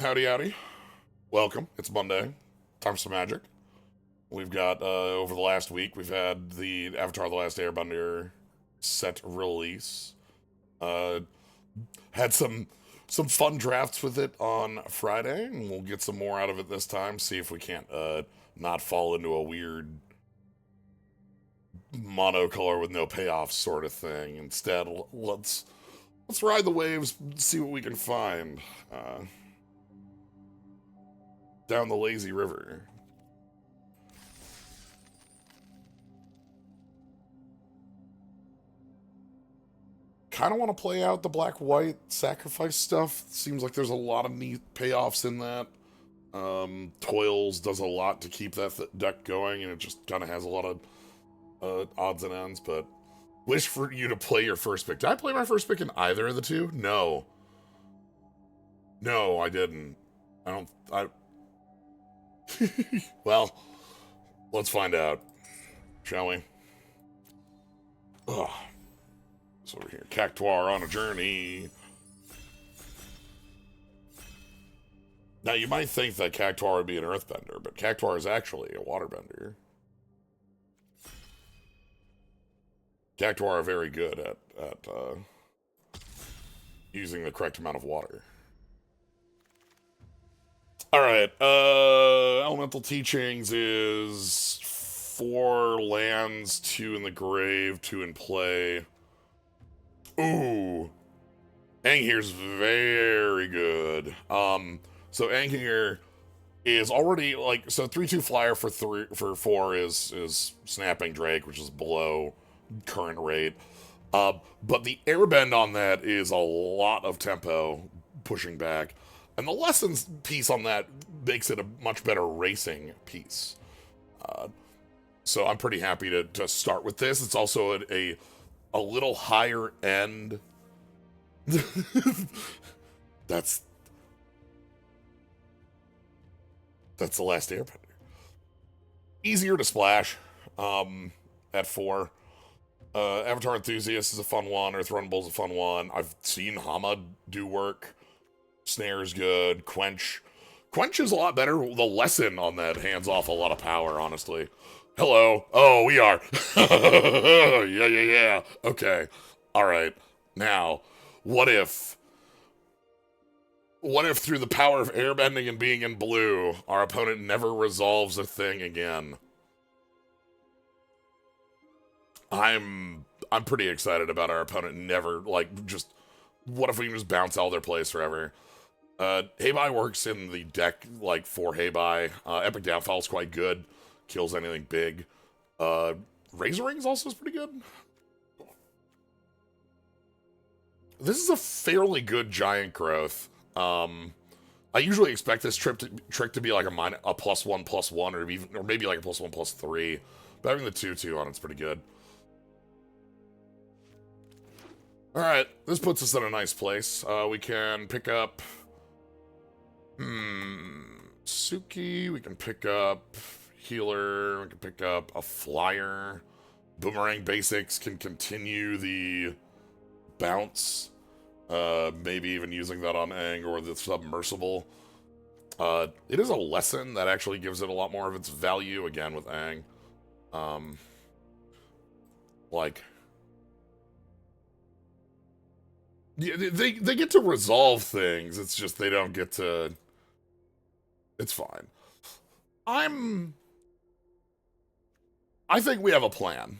Howdy, howdy. Welcome. It's Monday. Time for some magic. We've got, over the last week, we've had the Avatar The Last Airbender set release. Uh, had some fun drafts with it on Friday, and we'll get some more out of it this time. See if we can't, not fall into a weird monocolor with no payoff sort of thing. Instead, let's ride the waves, see what we can find, down the lazy river. Kind of want to play out the black white sacrifice stuff. Seems like there's a lot of neat payoffs in that. Toils does a lot to keep that deck going, and it just kind of has a lot of odds and ends. But wish for you to play your first pick. Did I play my first pick in either of the two? No, no, I didn't. I don't. I well, let's find out, shall we? Ugh. So over here, Cactuar on a journey. Now, you might think that Cactuar would be an earthbender, but Cactuar is actually a waterbender. Cactuar are very good at using the correct amount of water. Alright, Elemental Teachings is 4 lands, 2 in the grave, 2 in play. Ooh. Anghir's very good. So Anghir is already like, so 3/2 flyer for 4 is Snapping Drake, which is below current rate. But the airbend on that is a lot of tempo pushing back. And the lessons piece on that makes it a much better racing piece. Uh, so I'm pretty happy to start with this. It's also a little higher end. that's that's the last airbender. Easier to splash at 4. Avatar Enthusiast is a fun one. Earth Runball's a fun one. I've seen Hama do work. Snare's good. Quench is a lot better. The lesson on that hands off a lot of power, honestly. Hello. Oh, we are. Yeah. Okay. All right. Now, what if through the power of airbending and being in blue, our opponent never resolves a thing again? I'm pretty excited about our opponent never, like, just, what if we can just bounce all their plays forever? Heibai works in the deck, like, for Heibai. Epic Downfall is quite good. Kills anything big. Razor Rings also is pretty good. This is a fairly good giant growth. I usually expect this trick to be like a +1/+1, or maybe like a +1/+3. But having the 2/2 on it's pretty good. All right, this puts us in a nice place. We can pick up Suki. We can pick up Healer. We can pick up a Flyer. Boomerang Basics can continue the bounce. Maybe even using that on Aang or the Submersible. It is a lesson that actually gives it a lot more of its value, again, with Aang. Like, yeah, they get to resolve things. It's just they don't get to. It's fine. I think we have a plan.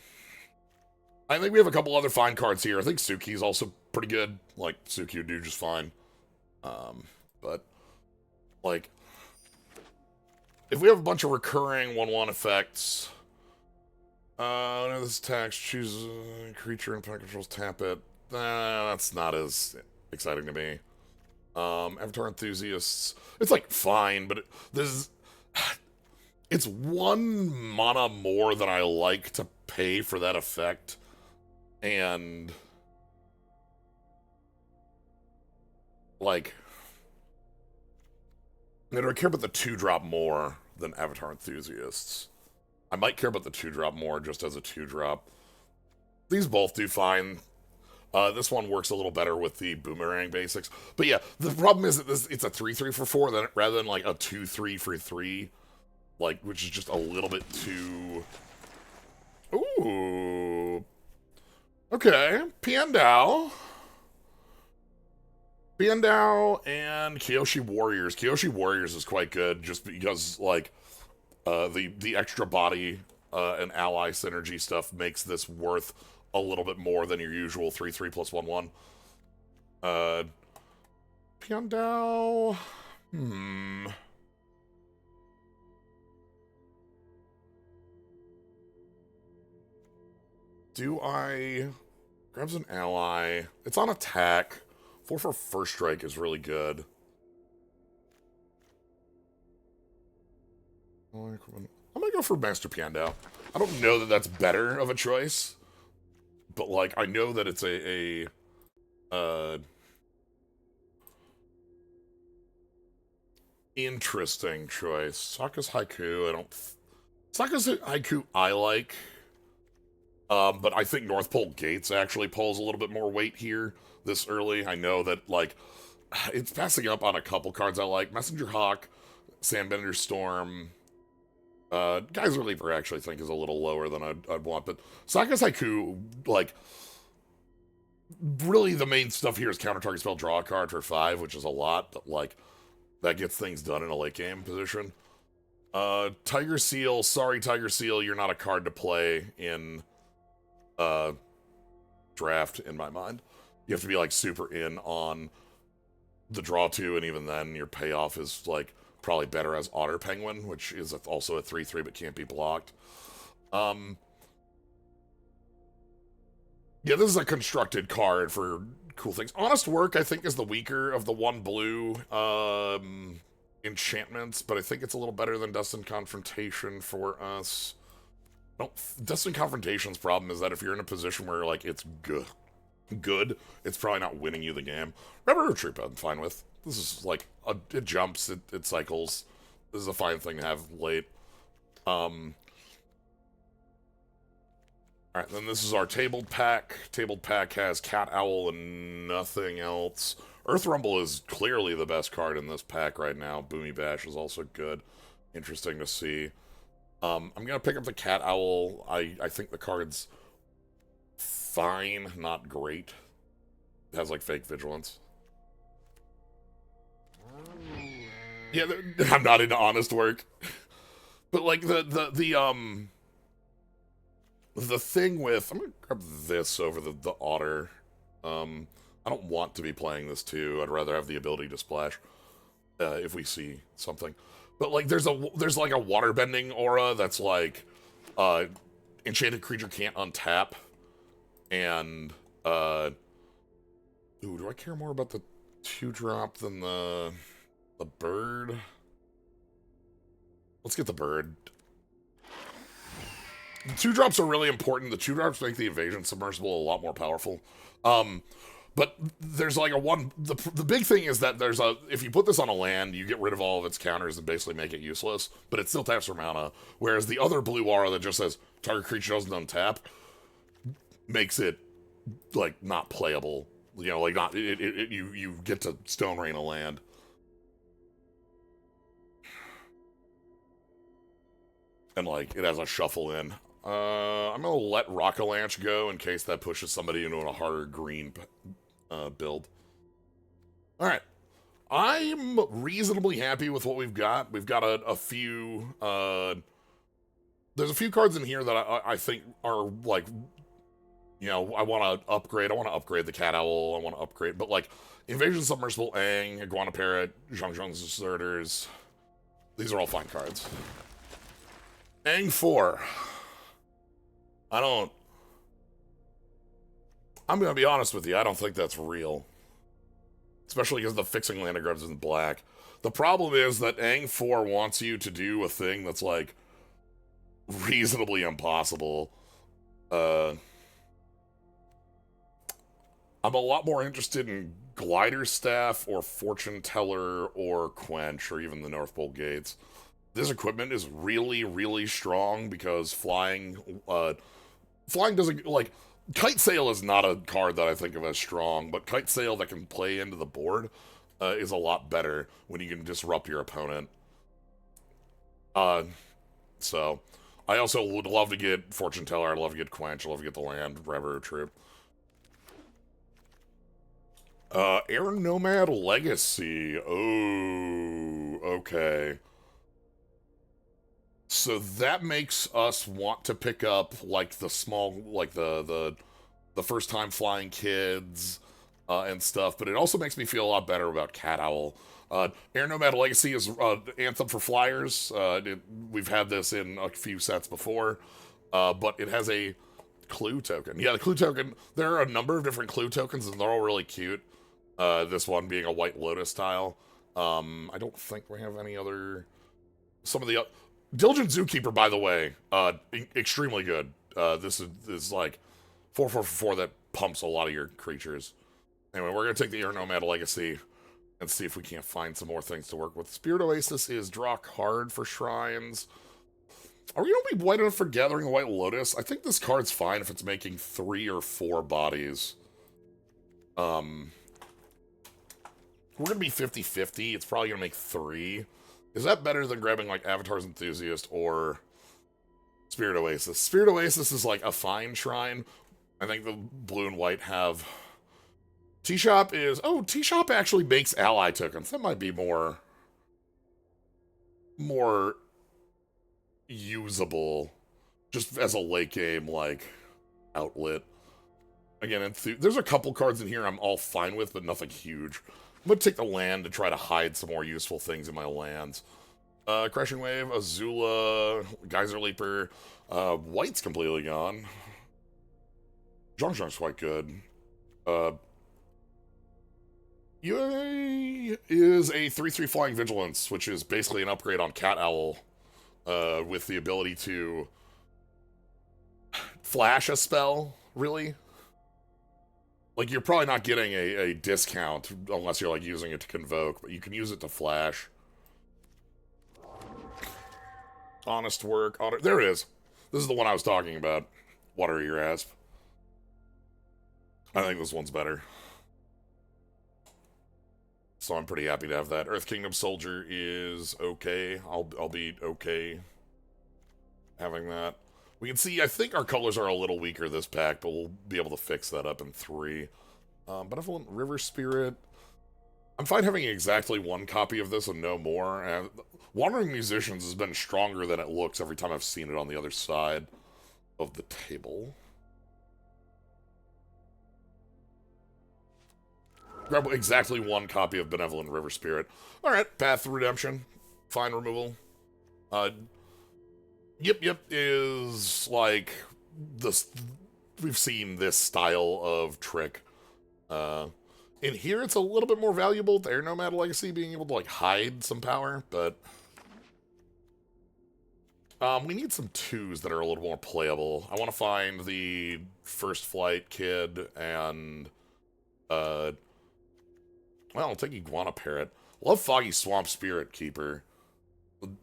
I think we have a couple other fine cards here. I think Suki's also pretty good. Like, Suki would do just fine. But, like, if we have a bunch of recurring 1/1 effects, whenever this attacks, choose a creature and opponent controls, tap it. That's not as exciting to me. Avatar Enthusiasts, it's like fine, but it's 1 mana more than I like to pay for that effect, and like, I care about the 2-drop more than Avatar Enthusiasts. I might care about the 2-drop more just as a 2-drop. These both do fine. This one works a little better with the boomerang basics. But yeah, the problem is that it's a 3-3 for 4 rather than like a 2-3 for 3, like, which is just a little bit too... Ooh. Okay, Piandao. Piandao and Kyoshi Warriors. Kyoshi Warriors is quite good just because, like, the extra body and ally synergy stuff makes this worth a little bit more than your usual 3-3 plus 1-1. Piandao... Do I... Grabs an ally. It's on attack. 4 for first strike is really good. I'm gonna go for Master Piandao. I don't know that that's better of a choice, but like I know that it's a interesting choice. Sokka's Haiku, Sokka's Haiku I like, but I think North Pole Gates actually pulls a little bit more weight here this early. I know that like it's passing up on a couple cards I like. Messenger Hawk, Sandbender Storm. Geyser Leaper I actually think is a little lower than I'd want, but Sokka's Haiku, like, really the main stuff here is counter target spell, draw a card for 5, which is a lot, but like, that gets things done in a late game position. Tiger Seal, sorry Tiger Seal, you're not a card to play in, draft, in my mind. You have to be, like, super in on the draw 2, and even then, your payoff is, like, probably better as Otter Penguin, which is also a 3-3 but can't be blocked. Yeah, this is a constructed card for cool things. Honest Work, I think, is the weaker of the 1 blue enchantments, but I think it's a little better than Destined Confrontation for us. No, Destined Confrontation's problem is that if you're in a position where, like, it's good, it's probably not winning you the game. Rebel Retreat, I'm fine with. This is like, it jumps, it cycles. This is a fine thing to have late. Alright, then this is our tabled pack. Tabled pack has Cat Owl and nothing else. Earth Rumble is clearly the best card in this pack right now. Boomy Bash is also good. Interesting to see. I'm gonna pick up the Cat Owl. I think the card's fine, not great. It has like fake vigilance. Yeah, I'm not into Honest Work. But like the thing with, I'm gonna grab this over the Otter. I don't want to be playing this too. I'd rather have the ability to splash if we see something. But like there's like a waterbending aura that's like enchanted creature can't untap. And ooh, do I care more about the 2-drop than the bird? Let's get the bird. The 2-drops are really important. The 2-drops make the evasion submersible a lot more powerful. But there's like the big thing is that if you put this on a land, you get rid of all of its counters and basically make it useless, but it still taps for mana. Whereas the other blue aura that just says target creature doesn't untap makes it like not playable. You know, like not you get to Stone Rain a land. And like it has a shuffle in. I'm gonna let Rockalanche go in case that pushes somebody into a harder green build. Alright. I'm reasonably happy with what we've got. We've got a few... there's a few cards in here that I think are, like... You know, I want to upgrade. I want to upgrade the Cat Owl. I want to upgrade... But, like, Invasion Submersible, Aang, Iguana Parrot, Zhang Zhang's Deserters... These are all fine cards. Aang 4. I'm gonna be honest with you, I don't think that's real. Especially because the fixing land grabs in black. The problem is that Aang 4 wants you to do a thing that's, like, reasonably impossible. I'm a lot more interested in Glider Staff or Fortune Teller or Quench or even the North Pole Gates. This equipment is really, really strong because flying doesn't, like, Kite Sail is not a card that I think of as strong, but Kite Sail that can play into the board is a lot better when you can disrupt your opponent. Uh, so, I also would love to get Fortune Teller, I'd love to get Quench, I'd love to get the land, Rever Troop. Air Nomad Legacy. Oh, okay. So that makes us want to pick up like the small, like the first time flying kids and stuff. But it also makes me feel a lot better about Cat Owl. Air Nomad Legacy is Anthem for Flyers. We've had this in a few sets before, but it has a clue token. Yeah, the clue token. There are a number of different clue tokens, and they're all really cute. This one being a White Lotus style. I don't think we have any other. Some of the Diligent Zookeeper, by the way, extremely good. This is like 4/4/4 that pumps a lot of your creatures. Anyway, we're gonna take the Air Nomad Legacy and see if we can't find some more things to work with. Spirit Oasis is draw card for shrines. Are we gonna be white enough for Gathering White Lotus? I think this card's fine if it's making 3 or 4 bodies. We're gonna be 50-50. It's probably gonna make 3. Is that better than grabbing like Avatar's Enthusiast or Spirit Oasis? Spirit Oasis is like a fine shrine. I think the blue and white have. T-Shop is. Oh, T-Shop actually makes ally tokens. That might be more usable just as a late game like outlet. Again, there's a couple cards in here I'm all fine with, but nothing huge. I'm gonna take the land to try to hide some more useful things in my lands. Crashing Wave, Azula, Geyser Leaper. White's completely gone. Zhongzhong's quite good. UA is a 3/3 Flying Vigilance, which is basically an upgrade on Cat Owl, with the ability to flash a spell, really. Like, you're probably not getting a discount unless you're, like, using it to convoke, but you can use it to flash. Honest Work. There it is. This is the one I was talking about. Watery Grasp. I think this one's better. So I'm pretty happy to have that. Earth Kingdom Soldier is okay. I'll be okay having that. We can see, I think our colors are a little weaker this pack, but we'll be able to fix that up in 3. Benevolent River Spirit. I'm fine having exactly 1 copy of this and no more. And Wandering Musicians has been stronger than it looks every time I've seen it on the other side of the table. Grab exactly 1 copy of Benevolent River Spirit. Alright, Path to Redemption. Fine removal. Yip is like this. We've seen this style of trick. In here, it's a little bit more valuable. The Air Nomad Legacy being able to like hide some power, but we need some 2s that are a little more playable. I want to find the First Flight Kid and well, I'll take Iguana Parrot. Love Foggy Swamp Spirit Keeper.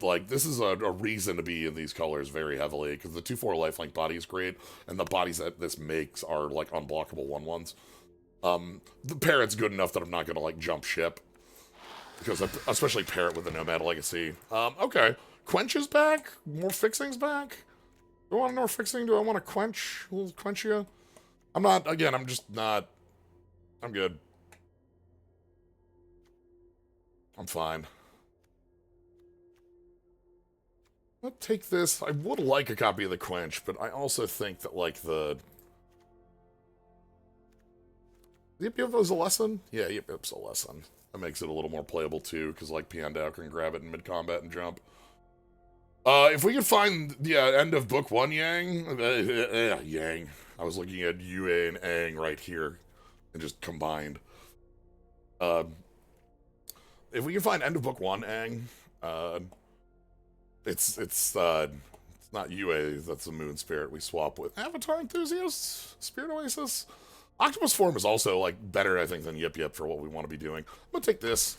Like, this is a reason to be in these colors very heavily, because the 2/4 lifelink body is great, and the bodies that this makes are, like, unblockable 1/1s. The Parrot's good enough that I'm not gonna, like, jump ship, because especially Parrot with the Nomad Legacy. Okay. Quench is back? More Fixing's back? Do I want more Fixing? Do I want to Quench? A little Quenchia? I'm not, again, I'm just not, I'm good. I'm fine. I'll take this. I would like a copy of the Quench, but I also think that, like, the Yip Yip was a lesson? Yeah, Yip Yip's a lesson. That makes it a little more playable, too, because, like, Piandao can grab it in mid-combat and jump. If we could find, yeah, end of book 1 Yang. Yang. I was looking at Yue and Aang right here, and just combined. If we can find end of book 1 Aang, it's not Yue, that's the moon spirit we swap with. Avatar Enthusiast? Spirit Oasis? Octopus Form is also, like, better, I think, than Yip Yip for what we want to be doing. I'm gonna take this.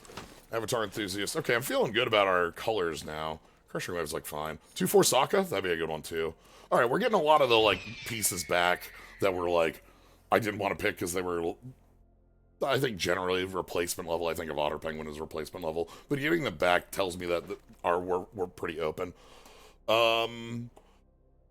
Avatar Enthusiast. Okay, I'm feeling good about our colors now. Crushing Wave's, like, fine. 2/4 Sokka? That'd be a good one, too. Alright, we're getting a lot of the, like, pieces back that were like, I didn't want to pick because they were, I think, generally replacement level. I think of Otter Penguin as replacement level. But getting them back tells me that we're pretty open.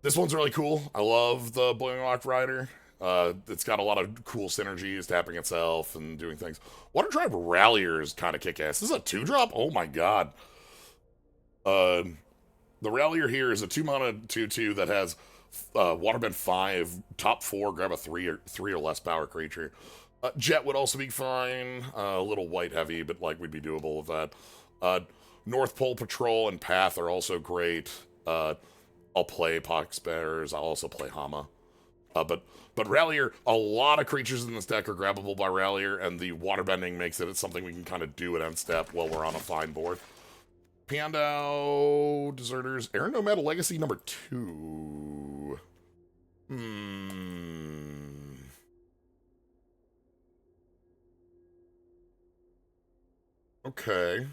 This one's really cool. I love the Boiling Rock Rider. It's got a lot of cool synergies, tapping itself and doing things. Water Tribe Rallier is kind of kick-ass. This is a 2-drop? Oh my god. The Rallier here is a 2-mana 2/2 that has Waterbend 5, top 4, grab a 3 or less power creature. Jet would also be fine. A little white heavy, but like we'd be doable with that. North Pole Patrol and Path are also great. I'll play Pox Bears. I'll also play Hama. But Rallier, a lot of creatures in this deck are grabbable by Rallier, and the waterbending makes it something we can kind of do at end step while we're on a fine board. Pandao, Deserters, Air Nomad Legacy number 2. Okay.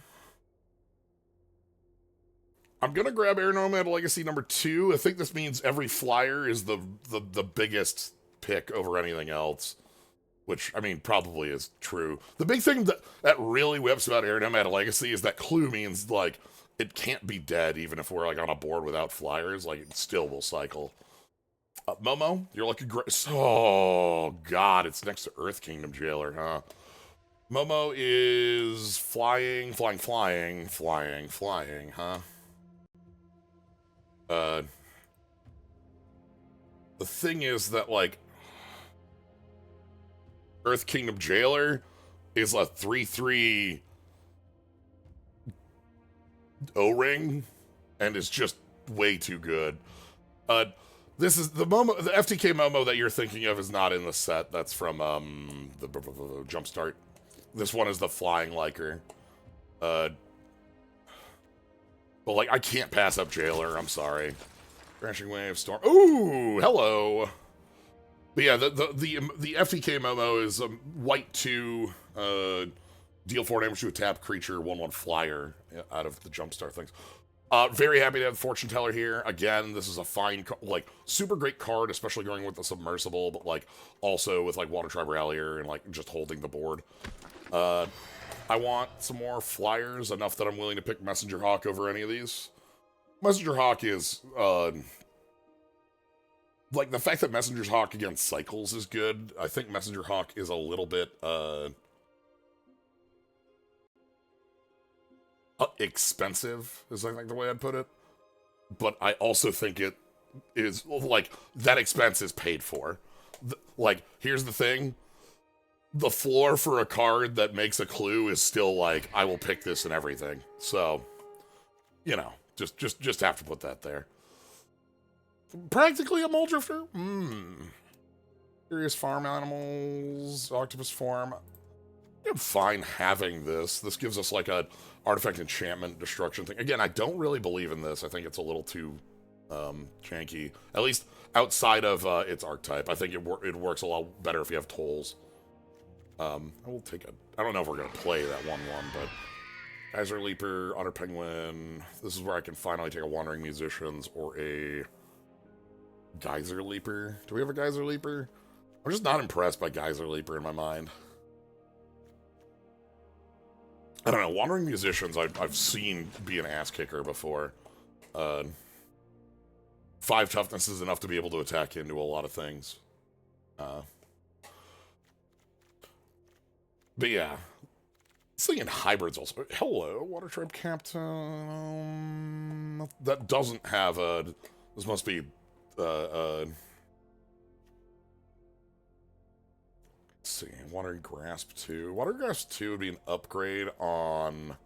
I'm gonna grab Air Nomad Legacy number 2. I think this means every flyer is the biggest pick over anything else. Which, I mean, probably is true. The big thing that really whips about Air Nomad Legacy is that clue means, like, it can't be dead even if we're, like, on a board without flyers. Like, it still will cycle. Momo, you're like a oh, God, it's next to Earth Kingdom Jailer, huh? Momo is flying, huh? The thing is that, like, Earth Kingdom Jailer is a 3/3 O-ring and is just way too good. This is the Momo, the FTK Momo that you're thinking of is not in the set. That's from the Jumpstart. This one is the Flying Liker. But like, I can't pass up Jailer. I'm sorry. Crashing Wave, Storm. Ooh, hello. But yeah, the FTK Momo is white 2, deal 4 damage to a tap creature, 1/1 flyer out of the Jumpstart things. Very happy to have Fortune Teller here. Again, this is a fine, like, super great card, especially going with the Submersible, but like also with like Water Tribe Rallier and like just holding the board. I want some more flyers, enough that I'm willing to pick Messenger Hawk over any of these. Messenger Hawk is, like, the fact that Messenger Hawk against cycles is good. I think Messenger Hawk is a little bit, expensive, is I think the way I'd put it. But I also think it is, like, that expense is paid for. Like, here's the thing. The floor for a card that makes a clue is still like, I will pick this and everything. So, you know, just have to put that there. Practically a Muldrifter? Curious Farm Animals, Octopus Form. I'm fine having this. This gives us like a artifact enchantment destruction thing. Again, I don't really believe in this. I think it's a little too janky. At least outside of its archetype. I think it works a lot better if you have tolls. I will take a... I don't know if we're going to play that 1/1, but... Geyser Leaper, Otter Penguin. This is where I can finally take a Wandering Musicians or a Geyser Leaper. Do we have a Geyser Leaper? I'm just not impressed by Geyser Leaper in my mind. I don't know. Wandering Musicians I've seen be an ass kicker before. 5 toughness is enough to be able to attack into a lot of things. But yeah. This thing in hybrids also. Hello, Water Tribe Captain. That doesn't have a... This must be... let's see. Watery Grasp 2. Watery Grasp 2 would be an upgrade on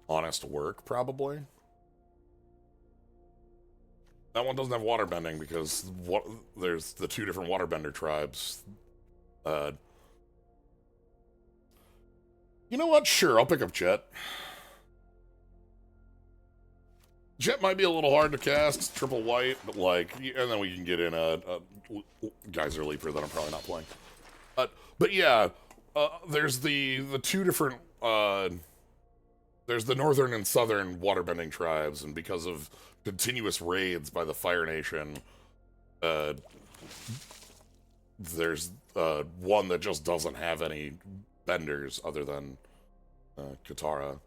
Honest Work, probably. That one doesn't have waterbending because there's the 2 different waterbender tribes. You know what? Sure, I'll pick up Jet. Jet might be a little hard to cast, triple white, but like, and then we can get in a Geyser Leaper that I'm probably not playing. But yeah, there's the 2 different, there's the northern and southern waterbending tribes, and because of continuous raids by the Fire Nation, there's one that just doesn't have any benders other than Katara.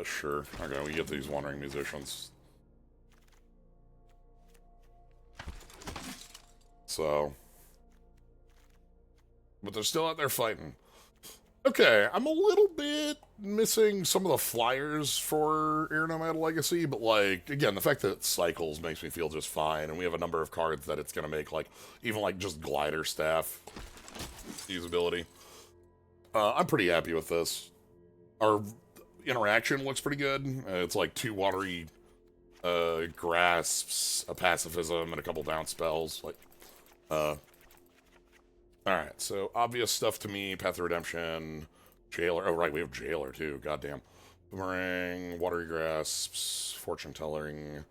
Sure. Okay, we get these wandering musicians. So, but they're still out there fighting. Okay, I'm a little bit missing some of the flyers for Air Nomad Legacy, but like, again, the fact that it cycles makes me feel just fine, and we have a number of cards that it's gonna make, like, even like just glider staff usability. I'm pretty happy with this. Our interaction looks pretty good. It's like 2 watery grasps, a pacifism, and a couple down spells. Like, alright, so obvious stuff to me. Path of Redemption, Jailer. Oh, right, we have Jailer, too. Goddamn. Boomerang, Watery Grasps, Fortune Telling.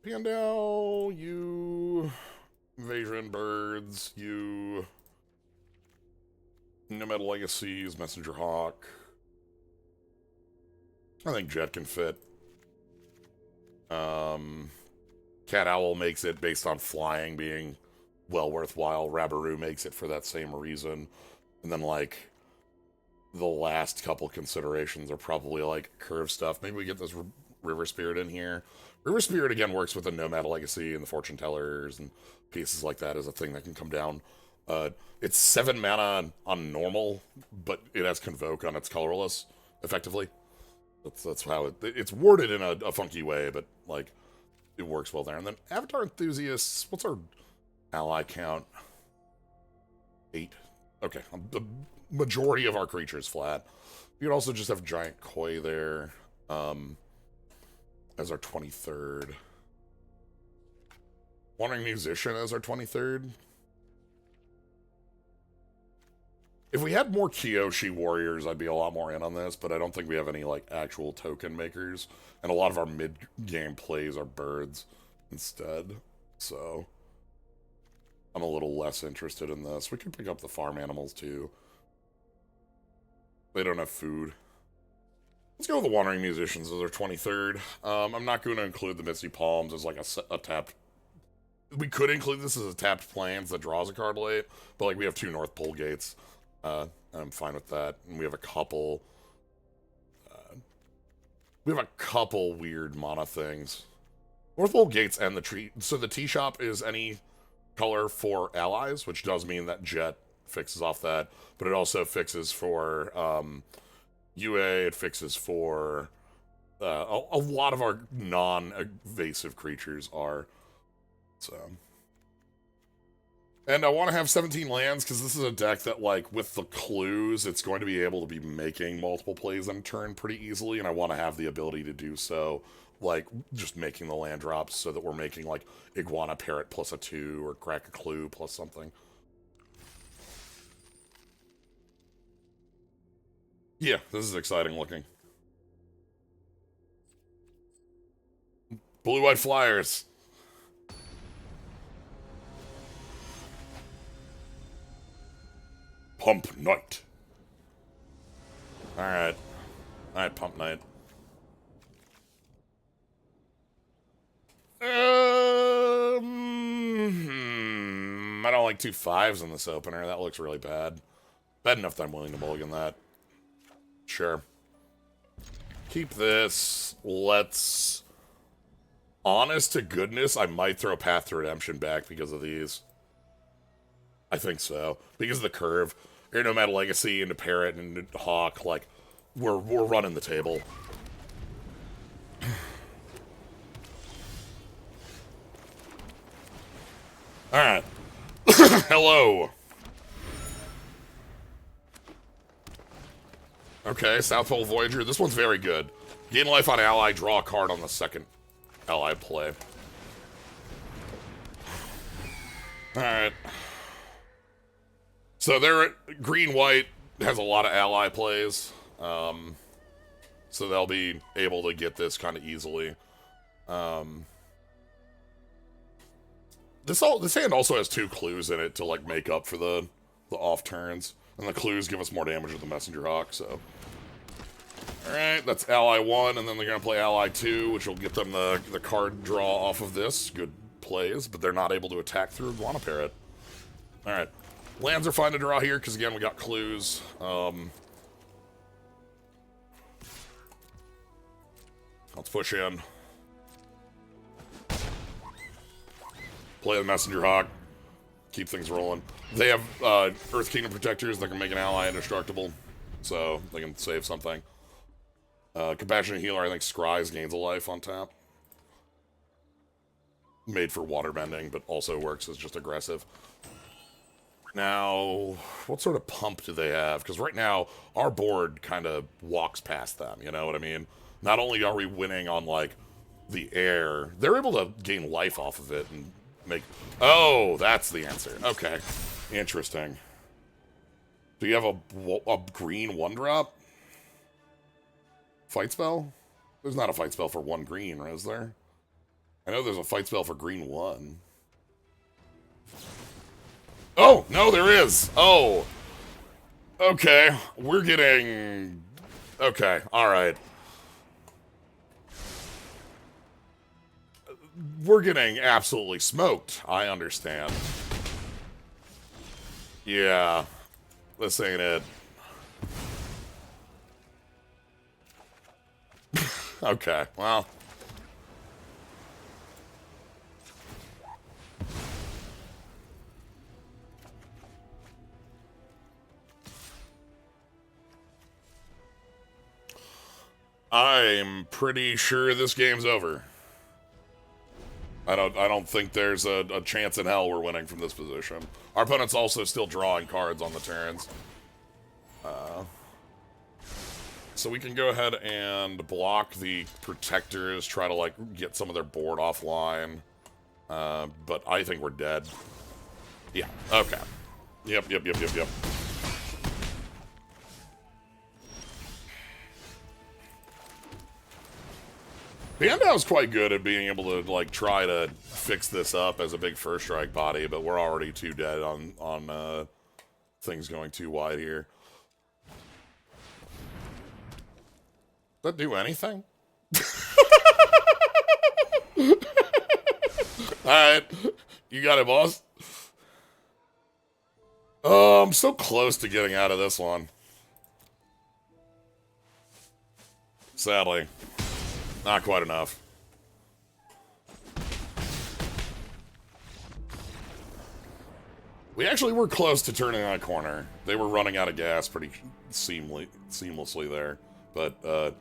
Pandal, you. Invasion Birds, you. Nomad Legacies, Messenger Hawk. I think Jet can fit. Cat Owl makes it based on flying being well worthwhile. Rabaroo makes it for that same reason. And then, like, the last couple considerations are probably, like, curve stuff. Maybe we get this River Spirit in here. River Spirit, again, works with the Nomad Legacy and the Fortune Tellers and pieces like that as a thing that can come down. It's 7 mana on normal, but it has Convoke on its colorless, effectively. That's how it's worded in a funky way, but, like, it works well there. And then Avatar Enthusiasts, what's our ally count? 8. Okay, the majority of our creatures flat. You could also just have Giant Koi there as our 23rd. Wandering Musician as our 23rd. If we had more Kyoshi warriors, I'd be a lot more in on this, but I don't think we have any, like, actual token makers. And a lot of our mid-game plays are birds instead. So, I'm a little less interested in this. We could pick up the farm animals, too. They don't have food. Let's go with the Wandering Musicians as our 23rd. I'm not going to include the Misty Palms as, like, a tapped... We could include this as a tapped Plans that draws a card late, but, like, we have 2 North Pole Gates. I'm fine with that. And we have a couple... weird mana things. North Pole Gates and the tree... So the tea shop is any color for allies, which does mean that Jet fixes off that, but it also fixes for UA, it fixes for... a lot of our non-evasive creatures are. So... And I want to have 17 lands, because this is a deck that, like, with the clues, it's going to be able to be making multiple plays in turn pretty easily, and I want to have the ability to do so, like, just making the land drops so that we're making, like, Iguana Parrot plus a 2, or Crack a Clue plus something. Yeah, this is exciting looking. Blue-White Flyers. Pump Knight. Alright. Alright, Pump Knight. I don't like 2 5s in this opener. That looks really bad. Bad enough that I'm willing to mulligan that. Sure. Keep this. Let's... Honest to goodness, I might throw Path to Redemption back because of these. I think so. Because of the curve. Air Nomad Legacy into Parrot and into Hawk, like, we're running the table. Alright. Hello. Okay, South Pole Voyager. This one's very good. Gain life on ally, draw a card on the second ally play. Alright. So they're green-white has a lot of ally plays, so they'll be able to get this kind of easily. This hand also has 2 clues in it to, like, make up for the off turns, and the clues give us more damage with the Messenger Hawk. So, all right, that's ally 1, and then they're gonna play ally 2, which will get them the card draw off of this. Good plays, but they're not able to attack through Iguana Parrot. Alright. Lands are fine to draw here, because again, we got clues. Let's push in. Play the Messenger Hawk. Keep things rolling. They have Earth Kingdom Protectors that can make an ally indestructible, so they can save something. Compassionate Healer, I think Scry's gains a life on tap. Made for water bending, but also works as just aggressive. Now, what sort of pump do they have? Because right now, our board kind of walks past them, you know what I mean? Not only are we winning on, like, the air, they're able to gain life off of it and make... Oh, that's the answer. Okay. Interesting. Do you have a green 1-drop? Fight spell? There's not a fight spell for 1 green, is there? I know there's a fight spell for green 1. Oh, no, there is. Oh. Okay. We're getting... Okay, alright. We're getting absolutely smoked. I understand. Yeah. This ain't it. Okay, well. I'm pretty sure this game's over. I don't think there's a chance in hell we're winning from this position. Our opponent's also still drawing cards on the turns. So we can go ahead and block the protectors, try to, like, get some of their board offline. But I think we're dead. Yeah, okay. Yep. Bandow's quite good at being able to, like, try to fix this up as a big first strike body, but we're already too dead on things going too wide here. Does that do anything? Alright. You got it, boss. Oh, I'm so close to getting out of this one. Sadly. Not quite enough. We actually were close to turning on a corner. They were running out of gas pretty seamlessly there. But,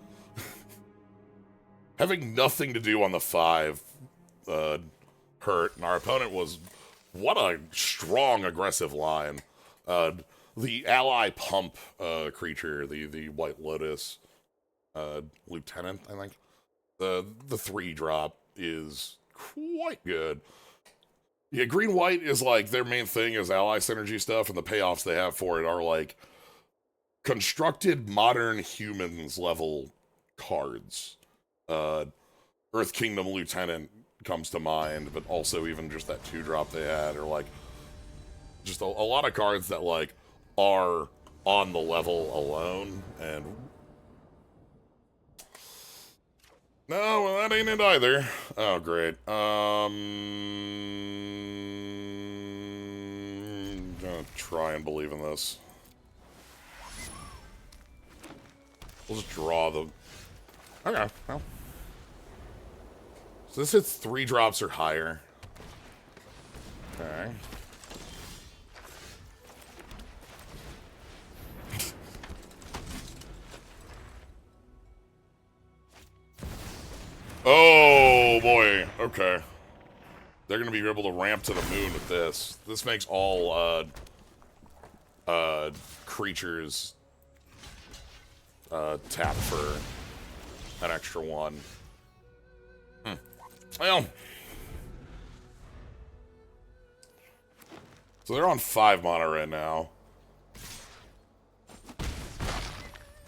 having nothing to do on the 5 hurt, and our opponent was... What a strong, aggressive line. The ally pump creature, the White Lotus Lieutenant, I think. The 3-drop is quite good. Yeah, green-white is like, their main thing is ally synergy stuff, and the payoffs they have for it are like constructed modern humans level cards. Earth Kingdom Lieutenant comes to mind, but also even just that 2-drop they had, or like just a lot of cards that like are on the level alone. And no, well, that ain't it either. Oh, great. I'm gonna try and believe in this. We'll just draw the... Okay, well. So this hits 3 drops or higher. Okay. Oh, boy. Okay. They're going to be able to ramp to the moon with this. This makes all, creatures, tap for an extra 1. Well. So they're on 5 mana right now.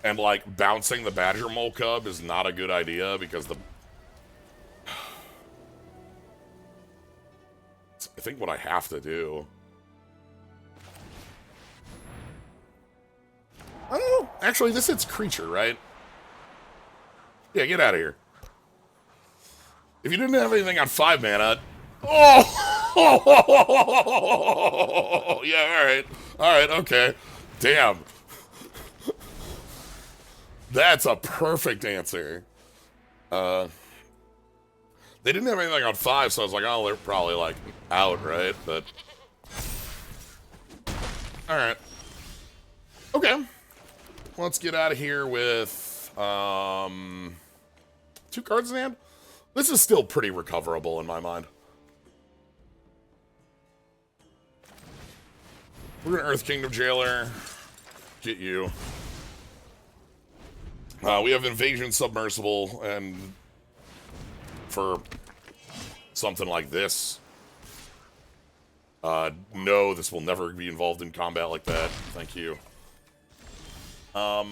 And, like, bouncing the Badger Mole Cub is not a good idea because the... I think what I have to do... I don't know. Actually, this hits creature, right? Yeah, get out of here. If you didn't have anything on 5 mana, Oh! Yeah, alright. Alright, okay. Damn. That's a perfect answer. They didn't have anything on 5, so I was like, oh, they're probably, like, out, right? But... Alright. Okay. Let's get out of here with, 2 cards in hand. This is still pretty recoverable in my mind. We're gonna Earth Kingdom Jailer. Get you. We have Invasion Submersible, and for something like this, no, this will never be involved in combat like that. Thank you. I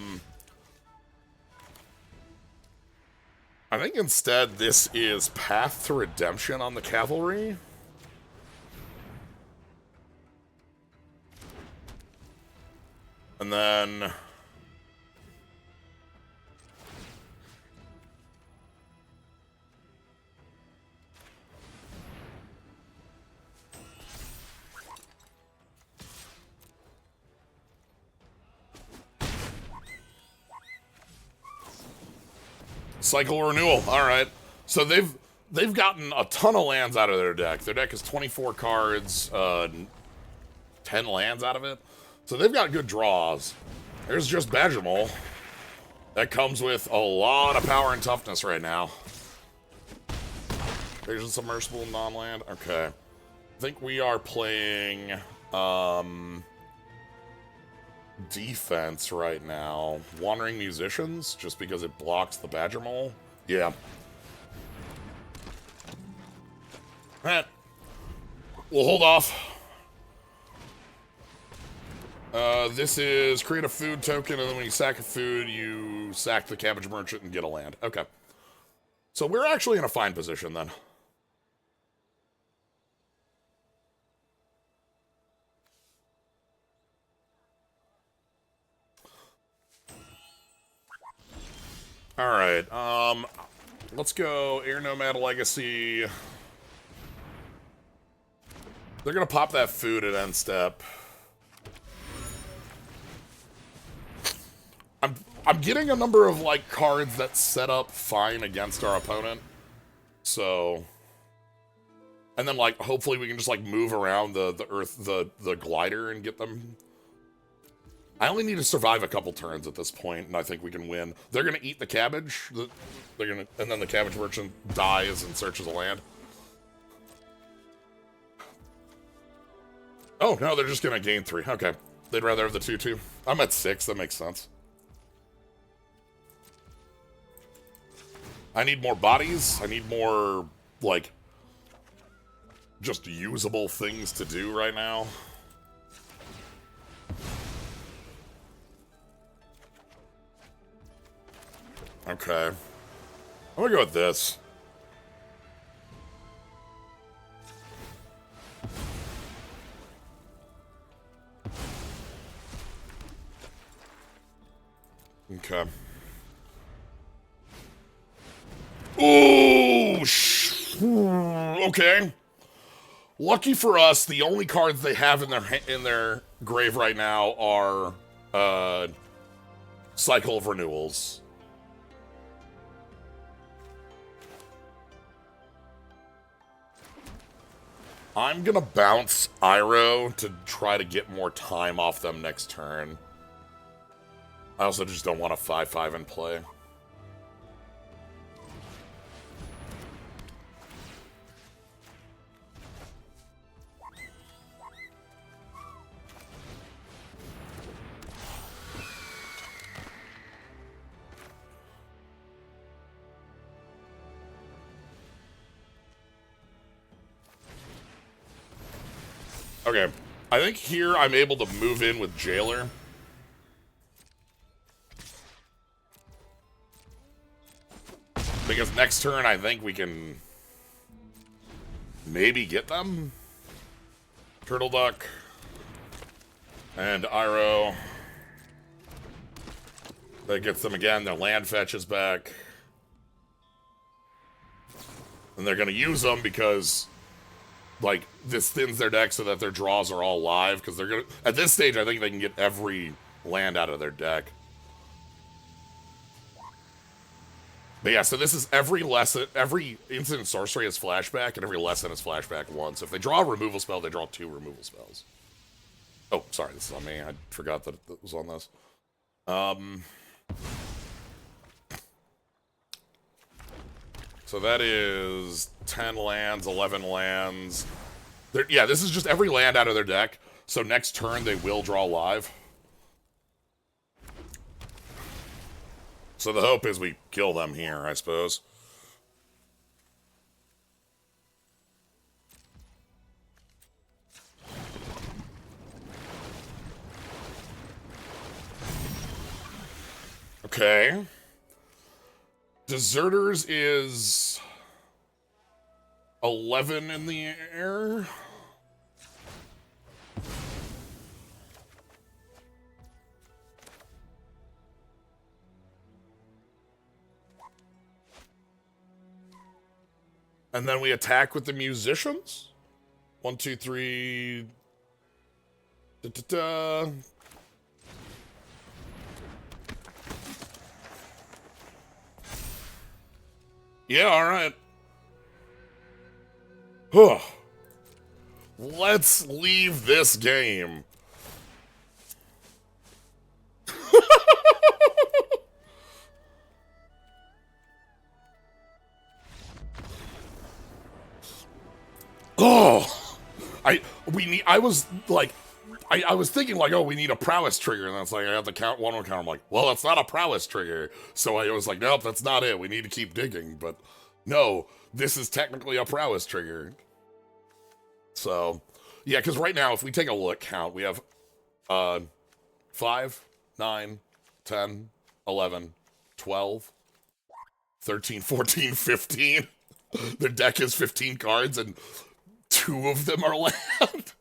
think instead this is Path to Redemption on the Cavalry. And then... Cycle Renewal. Alright. So they've gotten a ton of lands out of their deck. Their deck is 24 cards, 10 lands out of it. So they've got good draws. There's just Badger Mole. That comes with a lot of power and toughness right now. There's a Submersible non-land. Okay. I think we are playing defense right now. Wandering Musicians, just because it blocks the Badger Mole. Yeah. Alright. We'll hold off. This is create a food token, and then when you sack a food, you sack the Cabbage Merchant and get a land. Okay. So we're actually in a fine position, then. Alright, let's go Air Nomad Legacy. They're gonna pop that food at end step. I'm getting a number of, like, cards that set up fine against our opponent. So... And then, like, hopefully we can just, like, move around the glider and get them. I only need to survive a couple turns at this point, and I think we can win. They're gonna eat the cabbage. And then the Cabbage Merchant dies and searches a land. Oh, no, they're just gonna gain 3. Okay. They'd rather have the 2/2. I'm at 6, that makes sense. I need more bodies. I need more, like, just usable things to do right now. Okay. I'm gonna go with this. Okay. Ooh, okay. Lucky for us, the only cards they have in their grave right now are Cycle of Renewals. I'm gonna bounce Iroh to try to get more time off them next turn. I also just don't want a 5/5 in play. Okay, I think here I'm able to move in with Jailer. Because next turn I think we can maybe get them. Turtle Duck. And Iroh. That gets them again, their land fetches back. And they're gonna use them because Like, this thins their deck so that their draws are all live, because they're gonna... At this stage, I think they can get every land out of their deck. But yeah, so this is every lesson, every instant sorcery has flashback, and every lesson has flashback once. If they draw a removal spell, they draw 2 removal spells. Oh, sorry, this is on me. I forgot that it was on this. So that is 10 lands, 11 lands. Yeah, this is just every land out of their deck. So next turn, they will draw live. So the hope is we kill them here, I suppose. Okay. Deserters is 11 in the air. And then we attack with the musicians. 1, 2, 3. Da, da, da. Yeah, all right. Let's leave this game. Oh, I was like, I was thinking like, oh, we need a prowess trigger, and that's like I have to count one count. I'm like, well, that's not a prowess trigger. So I was like, nope, that's not it. We need to keep digging, but no, this is technically a prowess trigger. So, yeah, because right now, if we take a look count, we have 5, 9, 10, 11, 12, 13, 14, 15. Their deck is 15 cards, and 2 of them are land.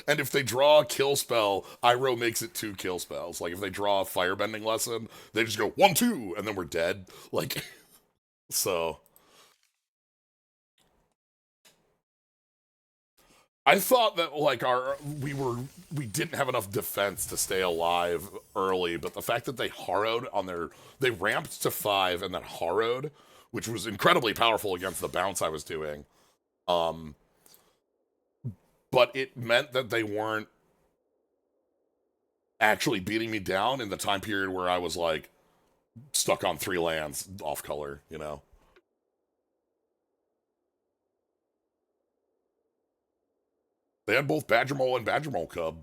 And if they draw a kill spell, Iroh makes it 2 kill spells. Like, if they draw a firebending lesson, they just go 1, 2, and then we're dead. Like, so... I thought that like we didn't have enough defense to stay alive early, but the fact that they harrowed on they ramped to 5 and then harrowed, which was incredibly powerful against the bounce I was doing. But it meant that they weren't actually beating me down in the time period where I was like stuck on 3 lands off color, you know. They had both Badger Mole and Badger Mole Cub.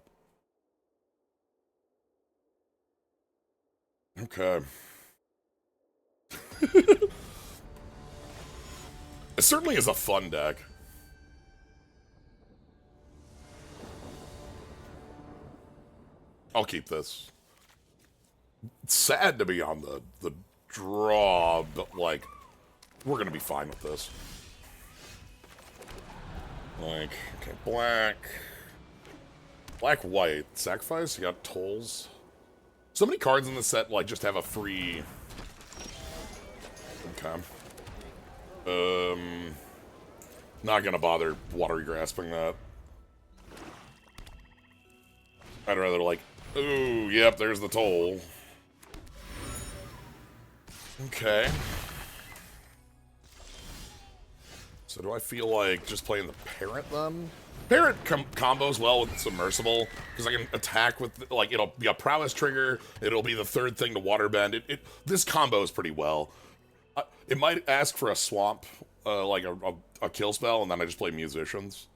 Okay. It certainly is a fun deck. I'll keep this. It's sad to be on the draw, but like, we're gonna be fine with this. Like, okay, black. Black, white. Sacrifice, you got tolls. So many cards in the set, like, just have a free... Okay. Not gonna bother watery grasping that. I'd rather, like, ooh, yep, there's the toll. Okay. So do I feel like just playing the Parrot, then? Parrot combos well with Submersible, because I can attack with, like, it'll be a prowess trigger, it'll be the 3rd thing to waterbend. This combos pretty well. It might ask for a swamp, like a kill spell, and then I just play Musicians.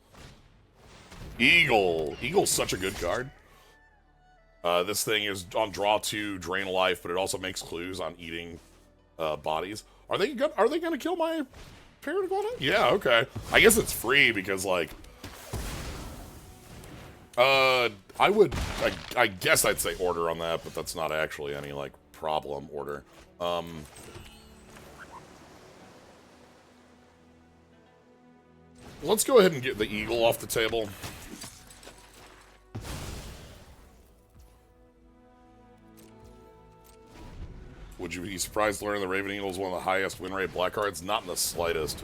Eagle. Eagle's such a good card. This thing is on draw 2, drain life, but it also makes clues on eating bodies. Are they gonna kill my Parrot Iguana? Yeah, okay. I guess it's free because, like... I guess I'd say order on that, but that's not actually any, like, problem order. Let's go ahead and get the Eagle off the table. Would you be surprised to learn the Raven Eagle is one of the highest win rate black cards? Not in the slightest.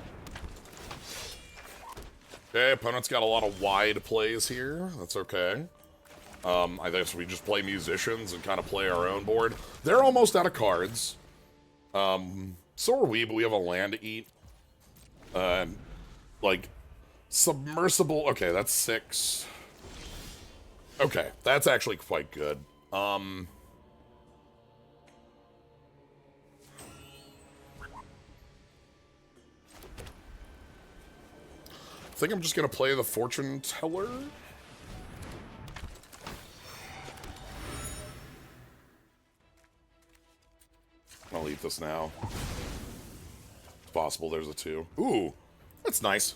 Okay, opponent's got a lot of wide plays here. That's okay. I guess we just play musicians and kind of play our own board. They're almost out of cards. So are we, but we have a land to eat. Like, submersible. Okay, that's 6. Okay, that's actually quite good. I think I'm just gonna play the Fortune Teller. I'll eat this now. It's possible there's a 2. Ooh, that's nice.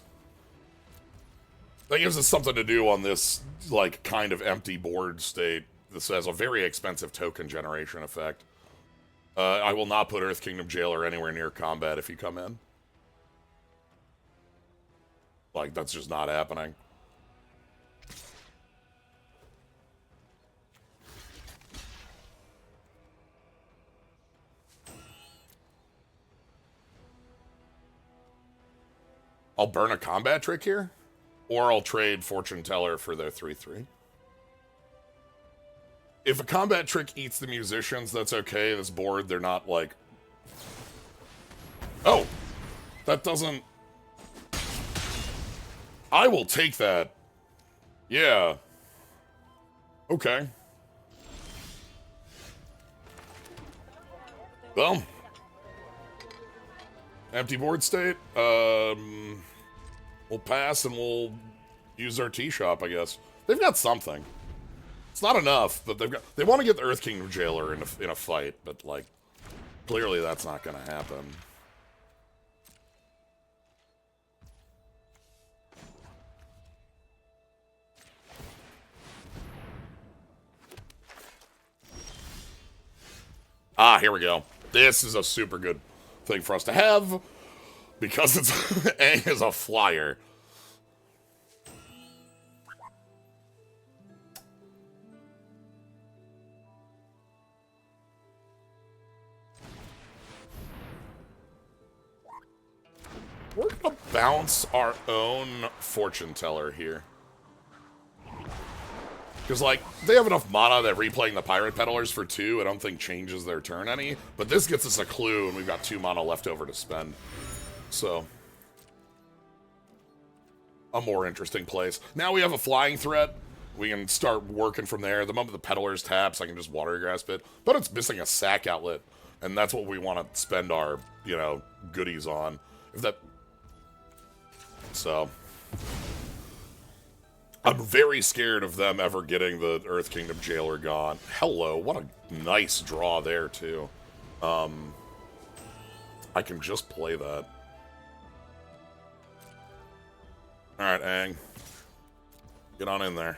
That gives us something to do on this, like, kind of empty board state. This has a very expensive token generation effect. I will not put Earth Kingdom Jailer anywhere near combat if you come in. Like, that's just not happening. I'll burn a combat trick here, or I'll trade Fortune Teller for their 3/3. If a combat trick eats the musicians, that's okay. This board, they're not like... Oh! That doesn't... I will take that. Yeah. Okay. Well. Empty board state. We'll pass and we'll use our tea shop, I guess. They've got something. It's not enough, but they want to get the Earth Kingdom Jailer in a fight, but like clearly that's not going to happen. Ah, here we go. This is a super good thing for us to have because it's Aang is a flyer. We're gonna bounce our own Fortune Teller here. Because, like, they have enough mana that replaying the Pirate Peddlers for 2 I don't think changes their turn any. But this gets us a clue, and we've got 2 mana left over to spend. So, a more interesting place. Now we have a flying threat. We can start working from there. The moment the Peddlers taps, I can just Water Grasp it. But it's missing a sack outlet, and that's what we want to spend our, you know, goodies on. If that... So... I'm very scared of them ever getting the Earth Kingdom Jailer gone. Hello, what a nice draw there, too. I can just play that. Alright, Aang. Get on in there.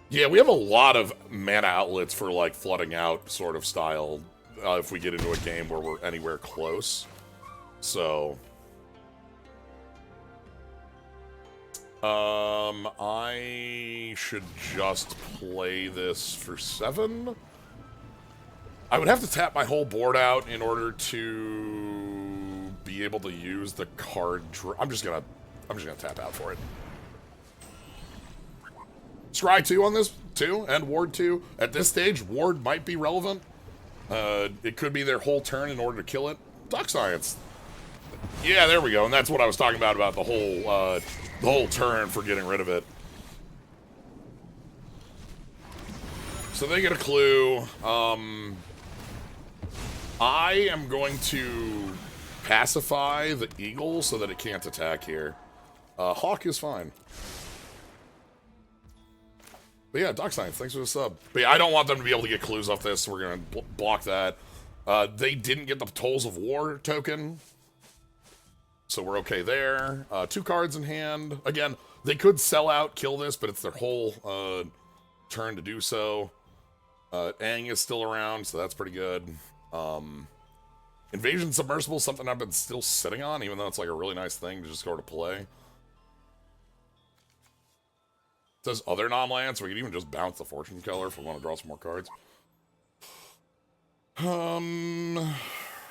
Yeah, we have a lot of mana outlets for, like, flooding out sort of style if we get into a game where we're anywhere close. So... I should just play this for 7? I would have to tap my whole board out in order to be able to use the card I'm just gonna tap out for it. Scry 2 on this, too, and Ward 2. At this stage, Ward might be relevant. It could be their whole turn in order to kill it. Duck Science. Yeah, there we go. And that's what I was talking about the whole turn for getting rid of it. So they get a clue. I am going to pacify the eagle so that it can't attack here. Hawk is fine. But yeah, Doc Science, thanks for the sub. But yeah, I don't want them to be able to get clues off this, so we're going to block that. They didn't get the Tolls of War token, so we're okay there. 2 cards in hand. Again, they could sell out, kill this, but it's their whole turn to do so. Aang is still around, so that's pretty good. Invasion Submersible is something I've been still sitting on, even though it's like a really nice thing to just go to play. It says other non-lands, so we can even just bounce the Fortune Teller if we want to draw some more cards.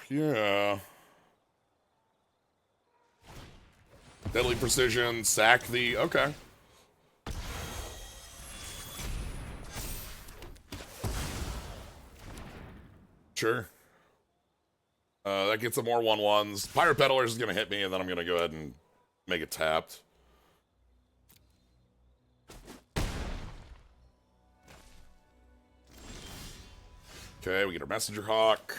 Yeah. Deadly precision, sack the... Okay. Sure. That gets some more 1/1s. Pirate Peddlers is going to hit me, and then I'm going to go ahead and make it tapped. Okay, we get our Messenger Hawk.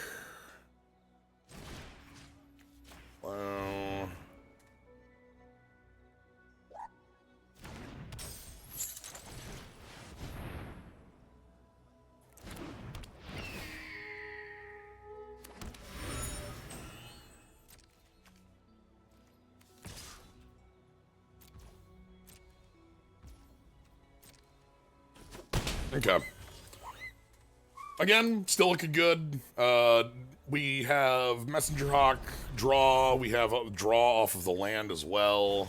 Well... Okay. Again, still looking good. We have Messenger Hawk draw. We have a draw off of the land as well.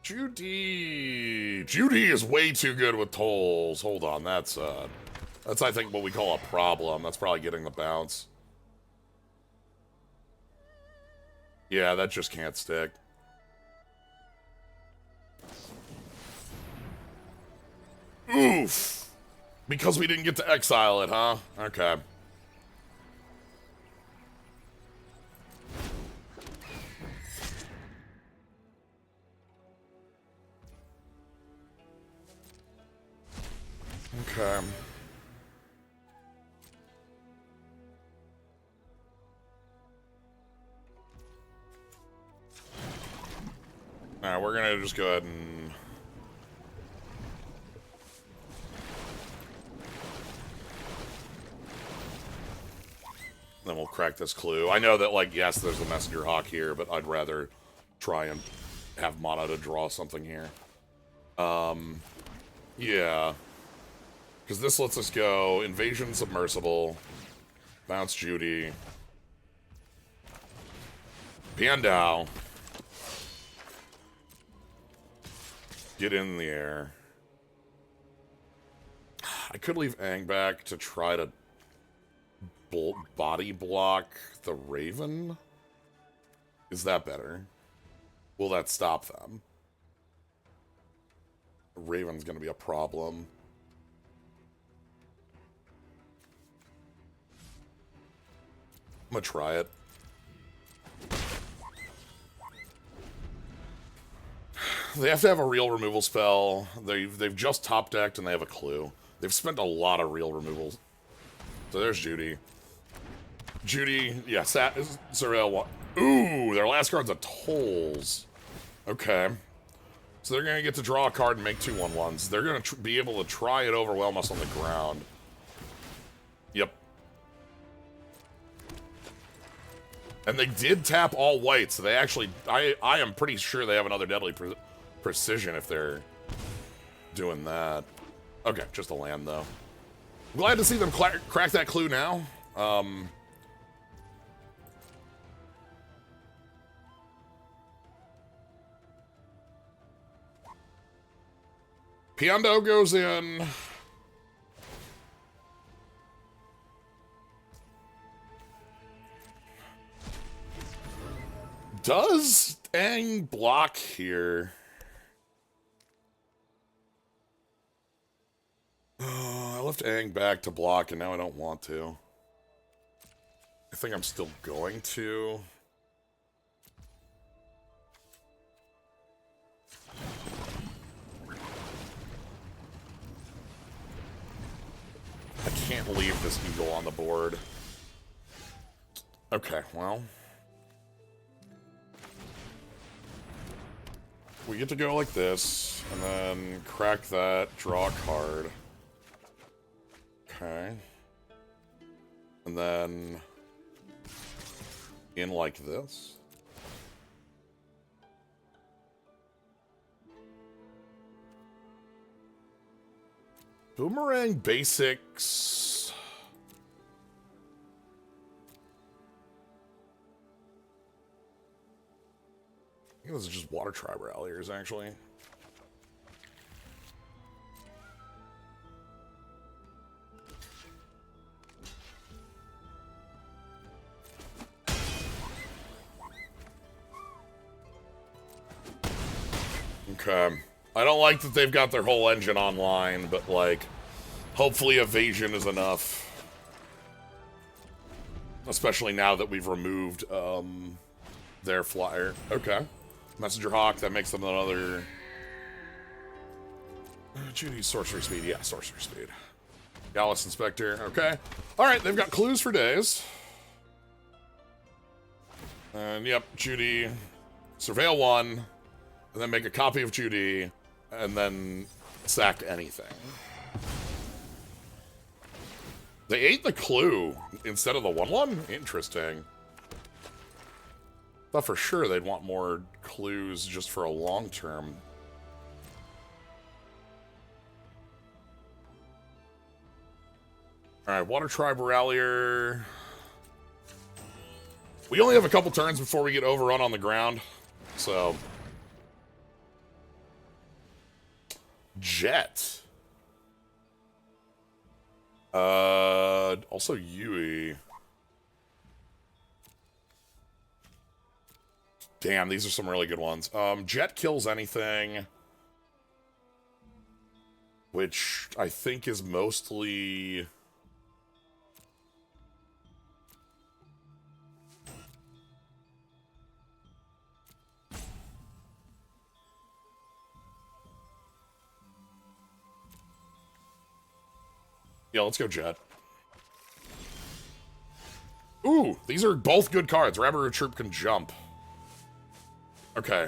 Judy is way too good with tolls. Hold on, that's I think what we call a problem. That's probably getting the bounce. Yeah, that just can't stick. Oof! Because we didn't get to exile it, huh? Okay. Okay. Alright, we're gonna just go ahead and... then we'll crack this clue. I know that, like, yes, there's a Messenger Hawk here, but I'd rather try and have mana to draw something here. Yeah. Because this lets us go Invasion Submersible, Bounce Judy, Piandao, get in the air. I could leave Aang back to try to body block the Raven. Is that better? Will that stop them? Raven's gonna be a problem. I'm gonna try it. They have to have a real removal spell. They've just top decked and they have a clue. They've spent a lot of real removals. So there's Judy. Judy, yeah, Sorel. Ooh, their last card's a tolls. Okay. So they're gonna get to draw a card and make 2 1/1s. They're gonna be able to try and overwhelm us on the ground. Yep. And they did tap all white, so they actually... I am pretty sure they have another Deadly Precision if they're doing that. Okay, just a land, though. Glad to see them crack that clue now. Piando goes in... Does Aang block here? I left Aang back to block, and now I don't want to. I think I'm still going to. I can't leave this eagle on the board. Okay, well... we get to go like this, and then crack that, draw a card. Okay. And then... in like this. Boomerang basics... I think this is just Water Tribe Ralliers, actually. Okay. I don't like that they've got their whole engine online, but, like, hopefully evasion is enough. Especially now that we've removed, their flyer. Okay. Messenger Hawk, that makes them another... Judy's sorcery speed. Yeah, sorcery speed. Gallus Inspector. Okay. Alright, they've got clues for days. And, yep, Judy. Surveil one. And then make a copy of Judy. And then sack anything. They ate the clue instead of the 1/1? Interesting. Thought for sure they'd want more clues just for a long term. Alright, Water Tribe Rallier. We only have a couple turns before we get overrun on the ground, so... Jet. Also Yui. Damn, these are some really good ones. Jet kills anything. Which I think is mostly... Yeah, let's go Jet. Ooh, these are both good cards. Rabbit Troop can jump. Okay,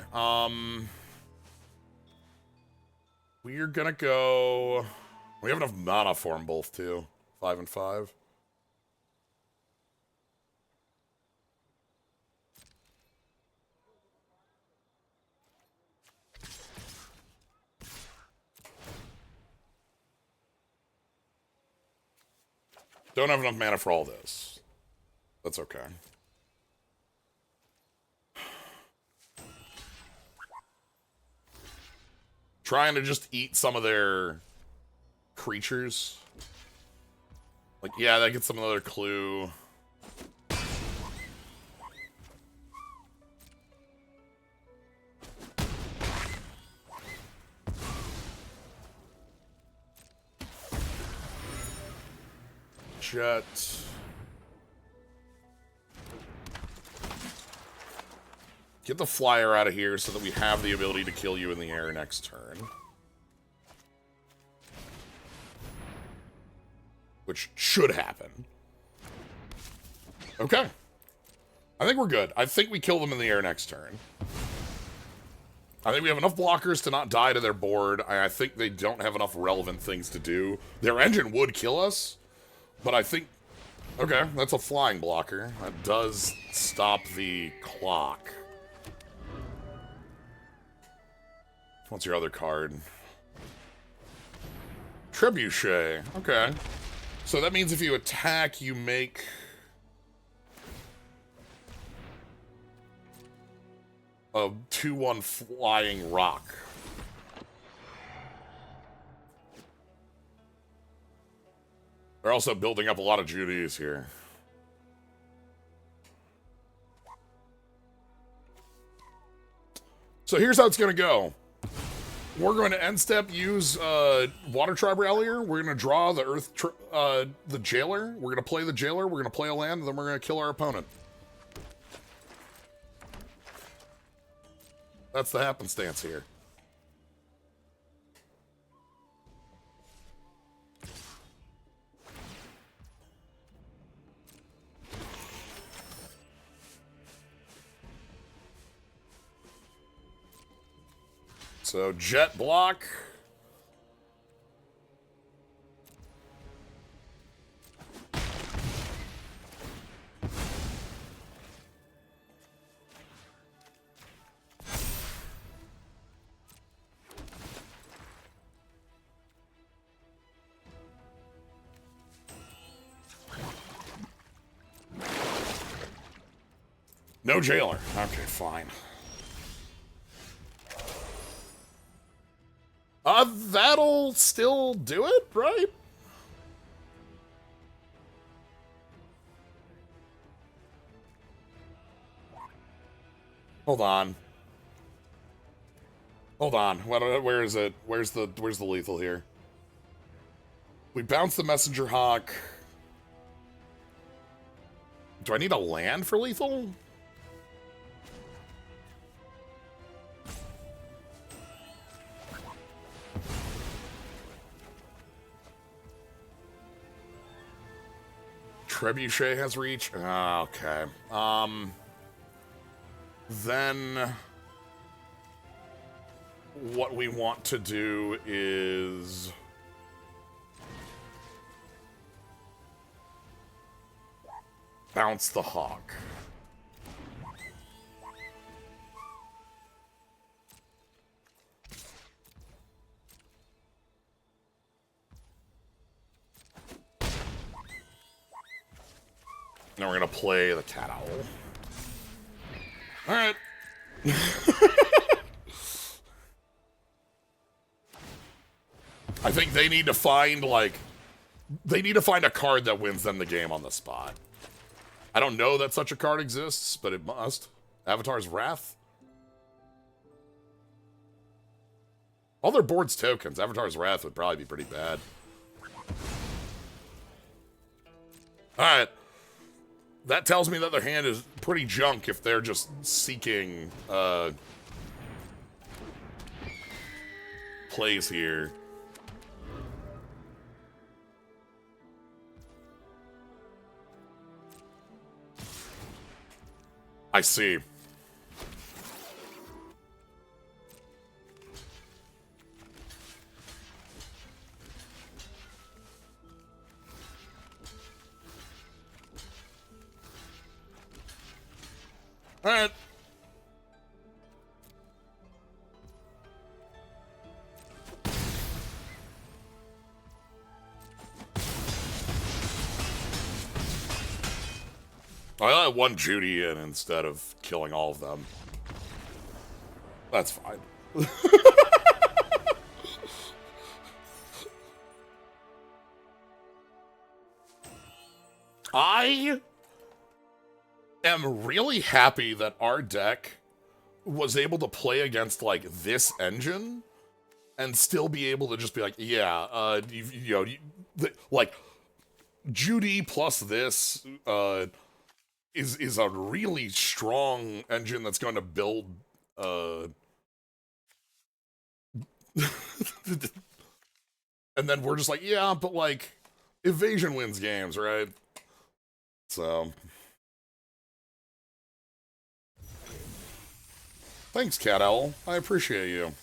we're gonna go... We have enough mana for them both, too. 5 and 5. Don't have enough mana for all this. That's okay. Trying to just eat some of their creatures. Like, yeah, that gets them another clue. Jet. Get the flyer out of here so that we have the ability to kill you in the air next turn. Which should happen. Okay. I think we're good. I think we kill them in the air next turn. I think we have enough blockers to not die to their board. I think they don't have enough relevant things to do. Their engine would kill us, but I think... Okay, that's a flying blocker. That does stop the clock. What's your other card? Trebuchet. Okay. So that means if you attack, you make... a 2/1 flying rock. They're also building up a lot of Judys here. So here's how it's going to go. We're going to end step use Water Tribe Rallier. We're going to draw the the Jailer. We're going to play the Jailer. We're going to play a land, and then we're going to kill our opponent. That's the happenstance here. So, jet block. No Jailer. Okay, fine. That'll still do it, right? Hold on. Hold on. Where is it? Where's the lethal here? We bounce the messenger hawk. Do I need a land for lethal? Trebuchet has reach. Ah, okay. Then what we want to do is bounce the hawk. Now we're gonna play the cat owl. All right. I think they need to find a card that wins them the game on the spot. I don't know that such a card exists, but it must. Avatar's Wrath? All their board's tokens. Avatar's Wrath would probably be pretty bad. Alright. That tells me that their hand is pretty junk if they're just seeking plays here. I see. All right. I let one Judy in instead of killing all of them. That's fine. I am really happy that our deck was able to play against, like, this engine and still be able to just be like, yeah, like, Judy plus this, is a really strong engine that's going to build and then we're just like, yeah, but like evasion wins games, right? So thanks, Cat Owl. I appreciate you.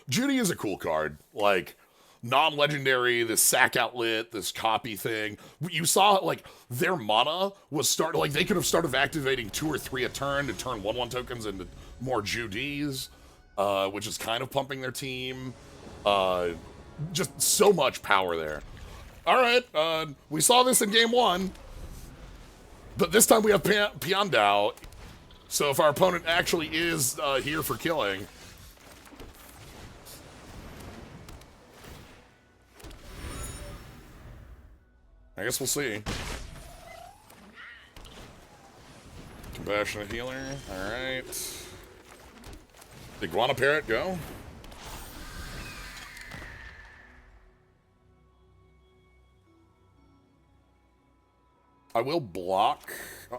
Judy is a cool card. Like, non-legendary, this sack outlet, this copy thing. You saw, like, their mana was like, they could have started activating 2 or 3 a turn to turn 1/1 tokens into more Judys, which is kind of pumping their team. Just so much power there. All right, we saw this in game 1, but this time we have Piandao. So if our opponent actually is here for killing, I guess we'll see. Compassionate Healer, alright. Iguana Parrot, go. I will block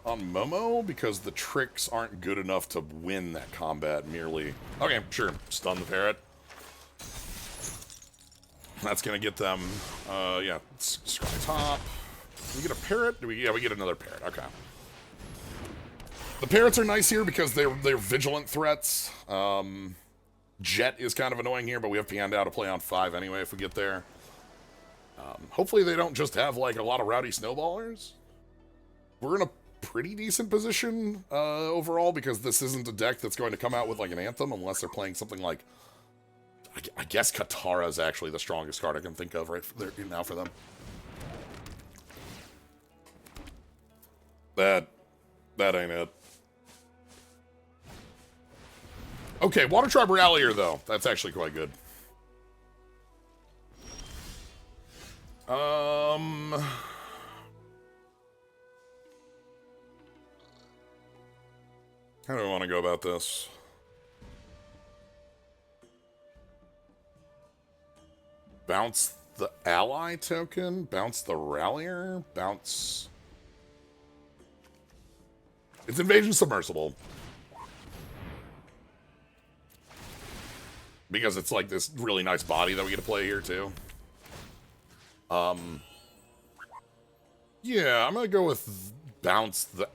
on Momo because the tricks aren't good enough to win that combat merely. Okay, sure, stun the parrot. That's gonna get them, yeah, scry top. Do we get a parrot? Yeah, we get another parrot, okay. The parrots are nice here because they're vigilant threats. Jet is kind of annoying here, but we have Piandao to play on 5 anyway if we get there. Hopefully they don't just have, like, a lot of rowdy snowballers. We're in a pretty decent position overall because this isn't a deck that's going to come out with, like, an Anthem unless they're playing something like... I guess Katara is actually the strongest card I can think of right now for them. That ain't it. Okay, Water Tribe Rallier, though. That's actually quite good. How do I want to go about this? Bounce the ally token? Bounce the rallier? Bounce... It's Invasion Submersible. Because it's like this really nice body that we get to play here, too. Yeah, I'm gonna go with bounce the...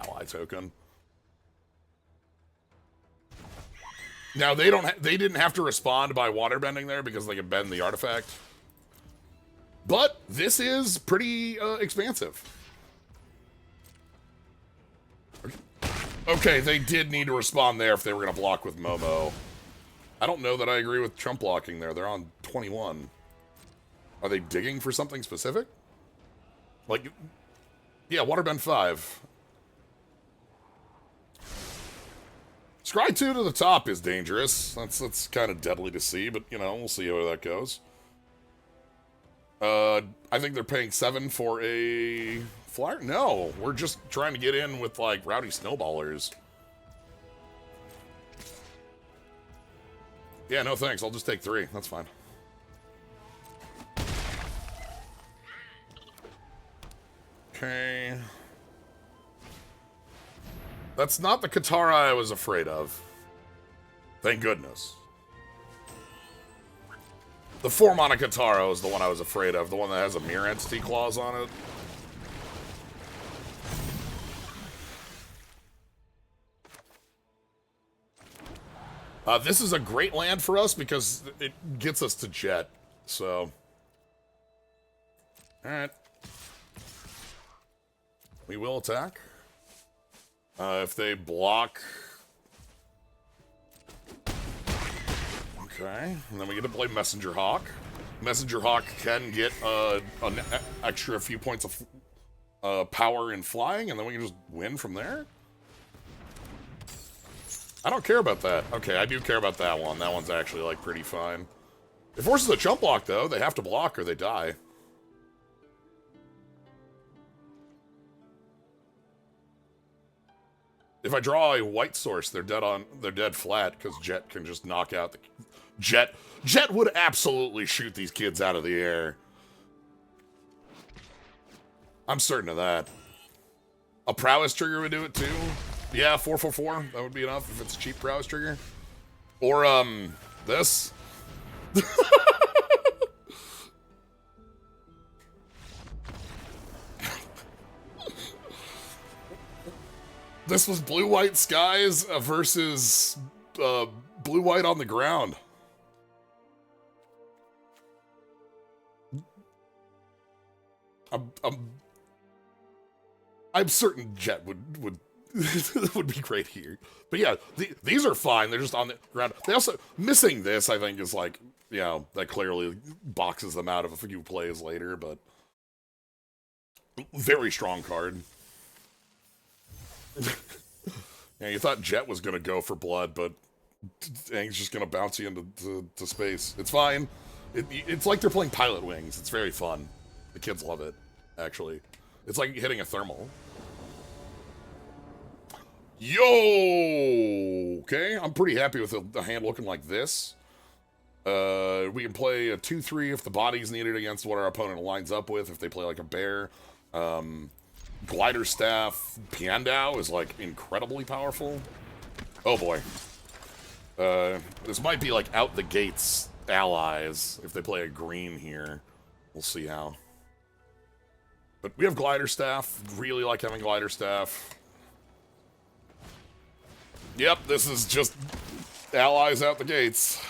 ally token. Now, they didn't have to respond by waterbending there because they can bend the artifact. But this is pretty expansive. Okay, they did need to respond there if they were going to block with Momo. I don't know that I agree with Trump blocking there. They're on 21. Are they digging for something specific? Like, yeah, Waterbend 5. Scry 2 to the top is dangerous. That's kind of deadly to see, but, you know, we'll see how that goes. I think they're paying 7 for a flyer. No, we're just trying to get in with, like, rowdy snowballers. Yeah, no thanks. I'll just take 3. That's fine. Okay. That's not the Katara I was afraid of. Thank goodness. The 4-mana Katara is the one I was afraid of. The one that has a Mirror Entity clause on it. This is a great land for us because it gets us to Jet. So. Alright. We will attack. If they block... Okay, and then we get to play Messenger Hawk. Messenger Hawk can get an extra few points of power in flying, and then we can just win from there. I don't care about that. Okay, I do care about that one. That one's actually, like, pretty fine. It forces a chump block, though. They have to block or they die. If I draw a white source, they're dead flat because Jet can just knock out the... Jet would absolutely shoot these kids out of the air. I'm certain of that. A prowess trigger would do it too. Yeah, 4/4/4. That would be enough if it's a cheap prowess trigger. Or, this. This was blue-white skies versus blue-white on the ground. I'm certain Jet would would be great here. But yeah, these are fine. They're just on the ground. They also missing this, I think, is like, you know, that clearly boxes them out of a few plays later. But very strong card. Yeah, you thought Jet was gonna go for blood, but Aang's just gonna bounce you into space. It's fine. It's like they're playing Pilot Wings. It's very fun. The kids love it, actually. It's like hitting a thermal. Yo! Okay, I'm pretty happy with the hand looking like this. We can play a 2/3 if the body's needed against what our opponent lines up with, if they play like a bear. Glider Staff Piandao is, like, incredibly powerful. Oh, boy. This might be, like, out the gates allies if they play a green here. We'll see how. But we have Glider Staff. Really like having Glider Staff. Yep, this is just allies out the gates.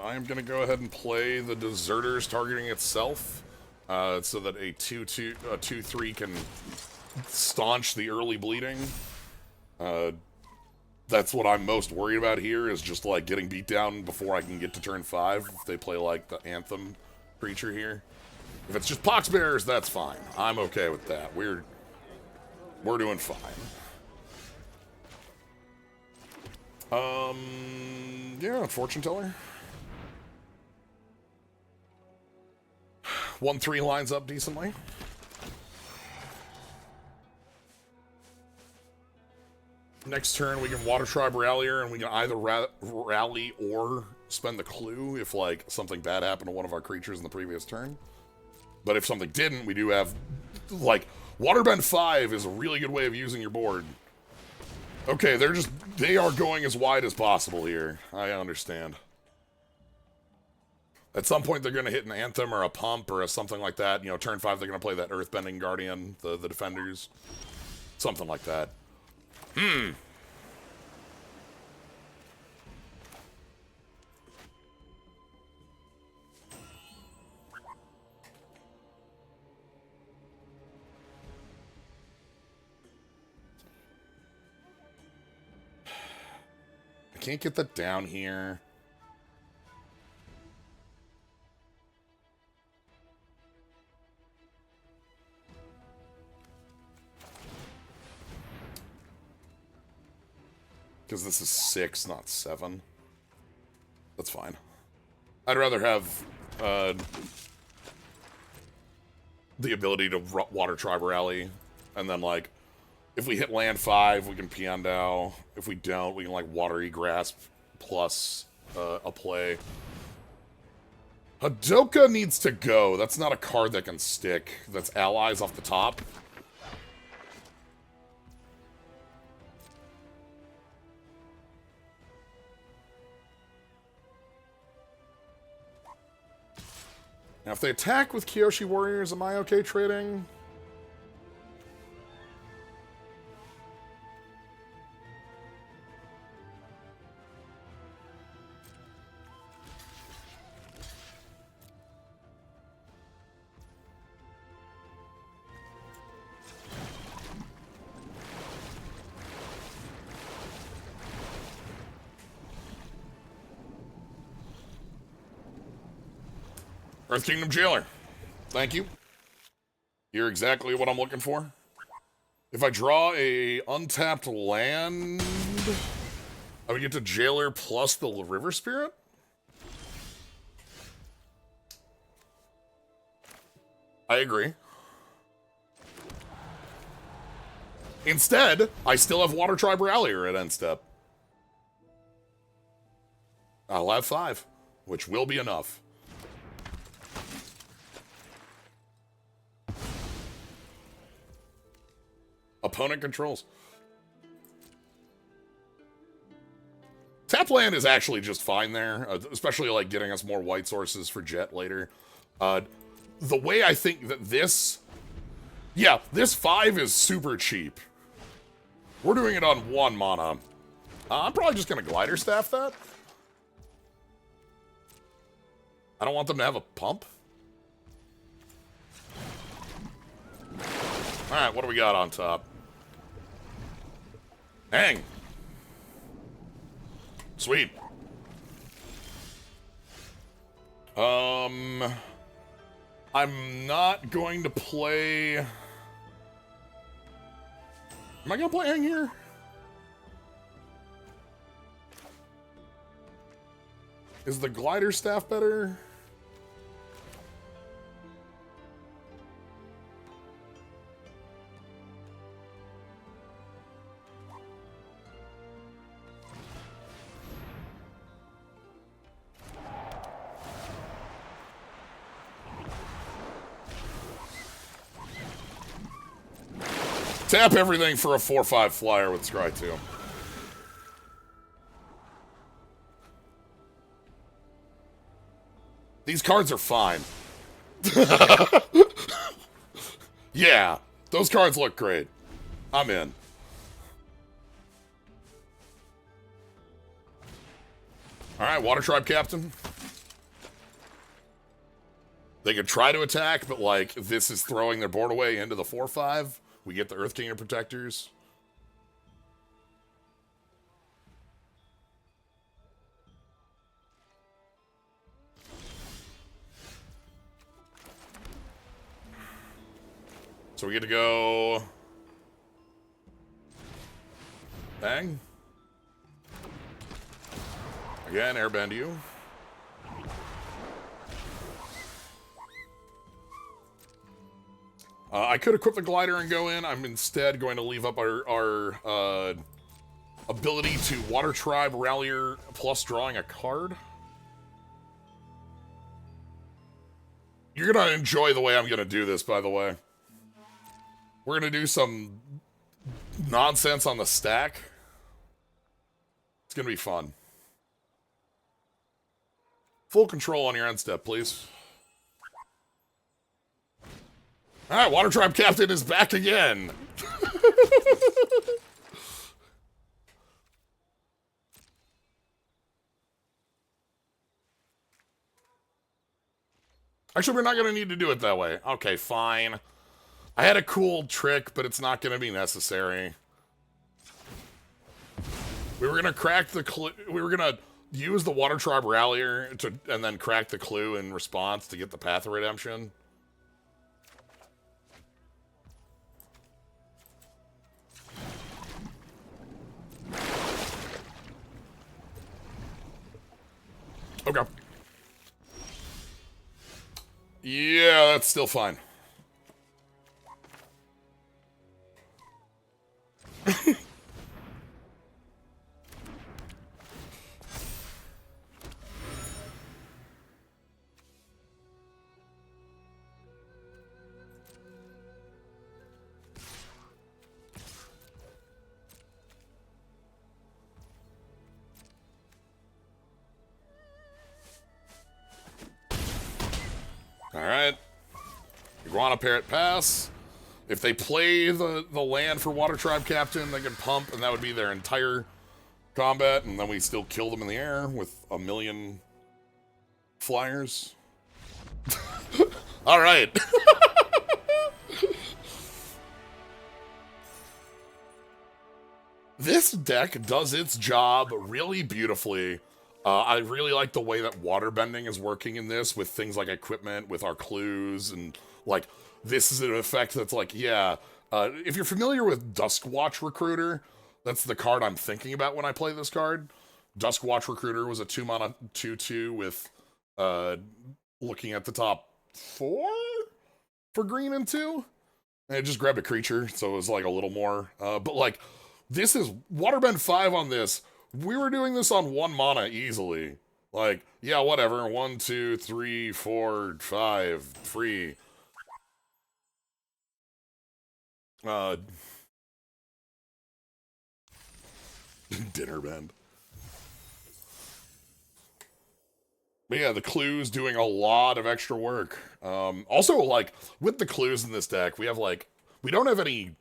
I am going to go ahead and play the Deserters targeting itself, so that a 2/3 can staunch the early bleeding. That's what I'm most worried about here, is just, like, getting beat down before I can get to turn 5, if they play, like, the Anthem creature here. If it's just Poxbearers, that's fine. I'm okay with that. We're doing fine. Yeah, fortune teller. 1-3 lines up decently. Next turn, we can Water Tribe Rallier, and we can either rally or spend the clue if, like, something bad happened to one of our creatures in the previous turn. But if something didn't, we do have, like, Waterbend 5 is a really good way of using your board. Okay, they are going as wide as possible here. I understand. At some point, they're going to hit an Anthem or a Pump or something like that. You know, turn 5, they're going to play that Earthbending Guardian, the Defenders. Something like that. I can't get that down here. Because this is 6, not 7. That's fine. I'd rather have the ability to Water Tribe Rally, and then, like, if we hit land 5, we can Piandao. If we don't, we can, like, Watery Grasp plus a play. Hadoka needs to go. That's not a card that can stick. That's allies off the top. Now, if they attack with Kyoshi Warriors, am I okay trading? Earth Kingdom Jailer. Thank you. You're exactly what I'm looking for. If I draw a untapped land, I would get to Jailer plus the River Spirit? I agree. Instead, I still have Water Tribe Rallier at end step. I'll have 5, which will be enough. Opponent controls. Tap land is actually just fine there, especially like getting us more white sources for Jet later. The way I think that this... Yeah, this 5 is super cheap. We're doing it on 1 mana. I'm probably just going to Glider Staff that. I don't want them to have a pump. Alright, what do we got on top? Hang. Sweet. I'm not going to play... Am I going to play Hang here? Is the Glider Staff better? Tap everything for a 4/5 flyer with Scry 2. These cards are fine. Yeah, those cards look great. I'm in. Alright, Water Tribe Captain. They could try to attack, but, like, this is throwing their board away into the 4/5. We get the Earth Kingdom Protectors. So we get to go Bang. Again, airbend you. I could equip the glider and go in. I'm instead going to leave up our ability to Water Tribe Rallier plus drawing a card. You're going to enjoy the way I'm going to do this, by the way. We're going to do some nonsense on the stack. It's going to be fun. Full control on your end step, please. Alright, Water Tribe Captain is back again. Actually, we're not going to need to do it that way. Okay, fine. I had a cool trick, but it's not going to be necessary. We were going to crack the clue. We were going to use the Water Tribe Rallier and then crack the clue in response to get the Path of Redemption. Okay. Yeah, that's still fine. Alright. Iguana Parrot pass. If they play the land for Water Tribe Captain, they can pump, and that would be their entire combat, and then we still kill them in the air with a million flyers. Alright. This deck does its job really beautifully. I really like the way that water bending is working in this with things like equipment, with our clues, and like this is an effect that's like, yeah, if you're familiar with Duskwatch Recruiter, that's the card I'm thinking about when I play this card. Duskwatch Recruiter was a 2-mana 2/2 with looking at the top 4 for green and 2. And it just grabbed a creature, so it was like a little more. But like, this is Waterbend 5 on this. We were doing this on 1 mana easily. Like, yeah, whatever. 1, 2, 3, 4, 5, free. Dinner bend. But yeah, the clues doing a lot of extra work. Also, like, with the clues in this deck, we don't have any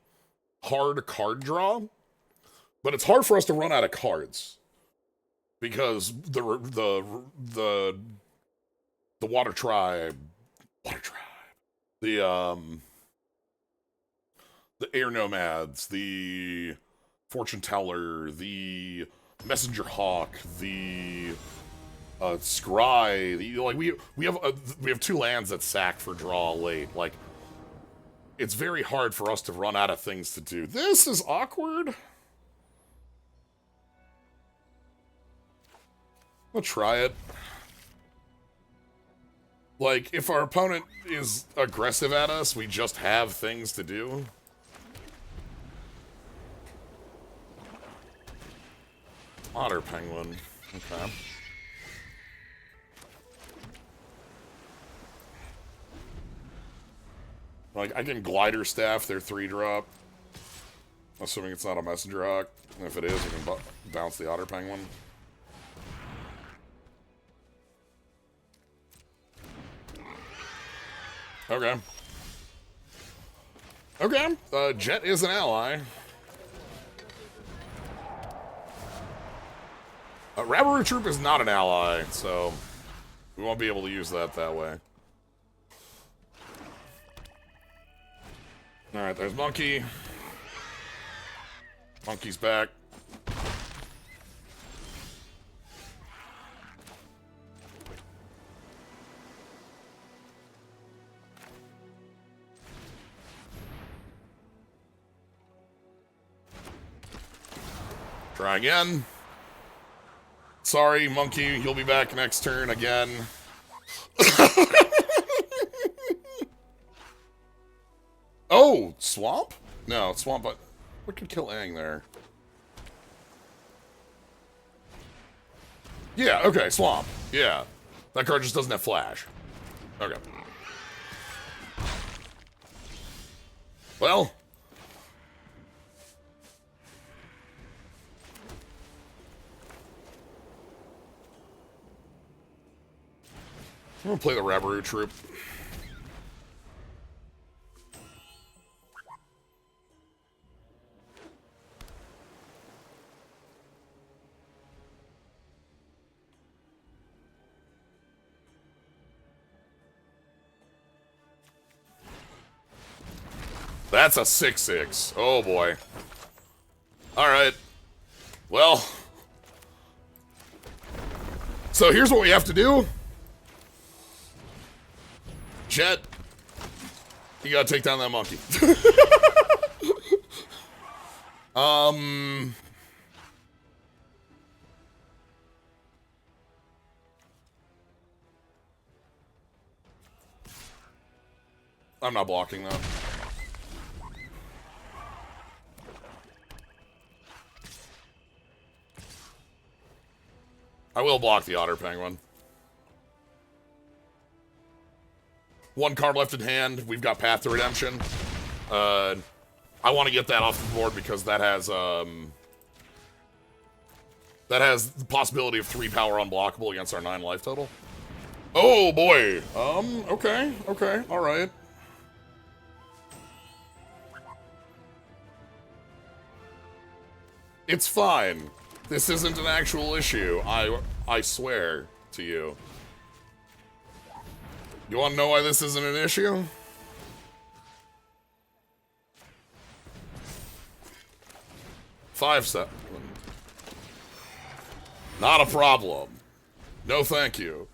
hard card draw. But it's hard for us to run out of cards because the Water Tribe, the Air Nomads, the Fortune Teller, the Messenger Hawk, the Scry. Like we have 2 lands that sack for draw late. Like it's very hard for us to run out of things to do. This is awkward. We'll try it. Like, if our opponent is aggressive at us, we just have things to do. Otter Penguin. Okay. Like, I can Glider Staff their 3-drop. Assuming it's not a Messenger Hawk. And if it is, we can bounce the Otter Penguin. Okay. Okay. Jet is an ally. Rabaroo Troop is not an ally, so we won't be able to use that way. Alright, there's Monkey. Monkey's back. Try again. Sorry, monkey, you'll be back next turn again. Oh, swamp? No, swamp, but what could kill Aang there? Yeah, okay, swamp. Yeah. That card just doesn't have flash. Okay. Well. I'm gonna play the Rabaru troop. That's a 6/6. Oh boy. Alright. Well. So here's what we have to do. Jet. You gotta take down that monkey. I'm not blocking though. I will block the Otter Penguin. One card left in hand. We've got Path to Redemption. I want to get that off the board because that has the possibility of 3 power unblockable against our 9 life total. Oh boy. Okay, all right. It's fine. This isn't an actual issue. I swear to you. You want to know why this isn't an issue? Five seconds. Not a problem. No, thank you.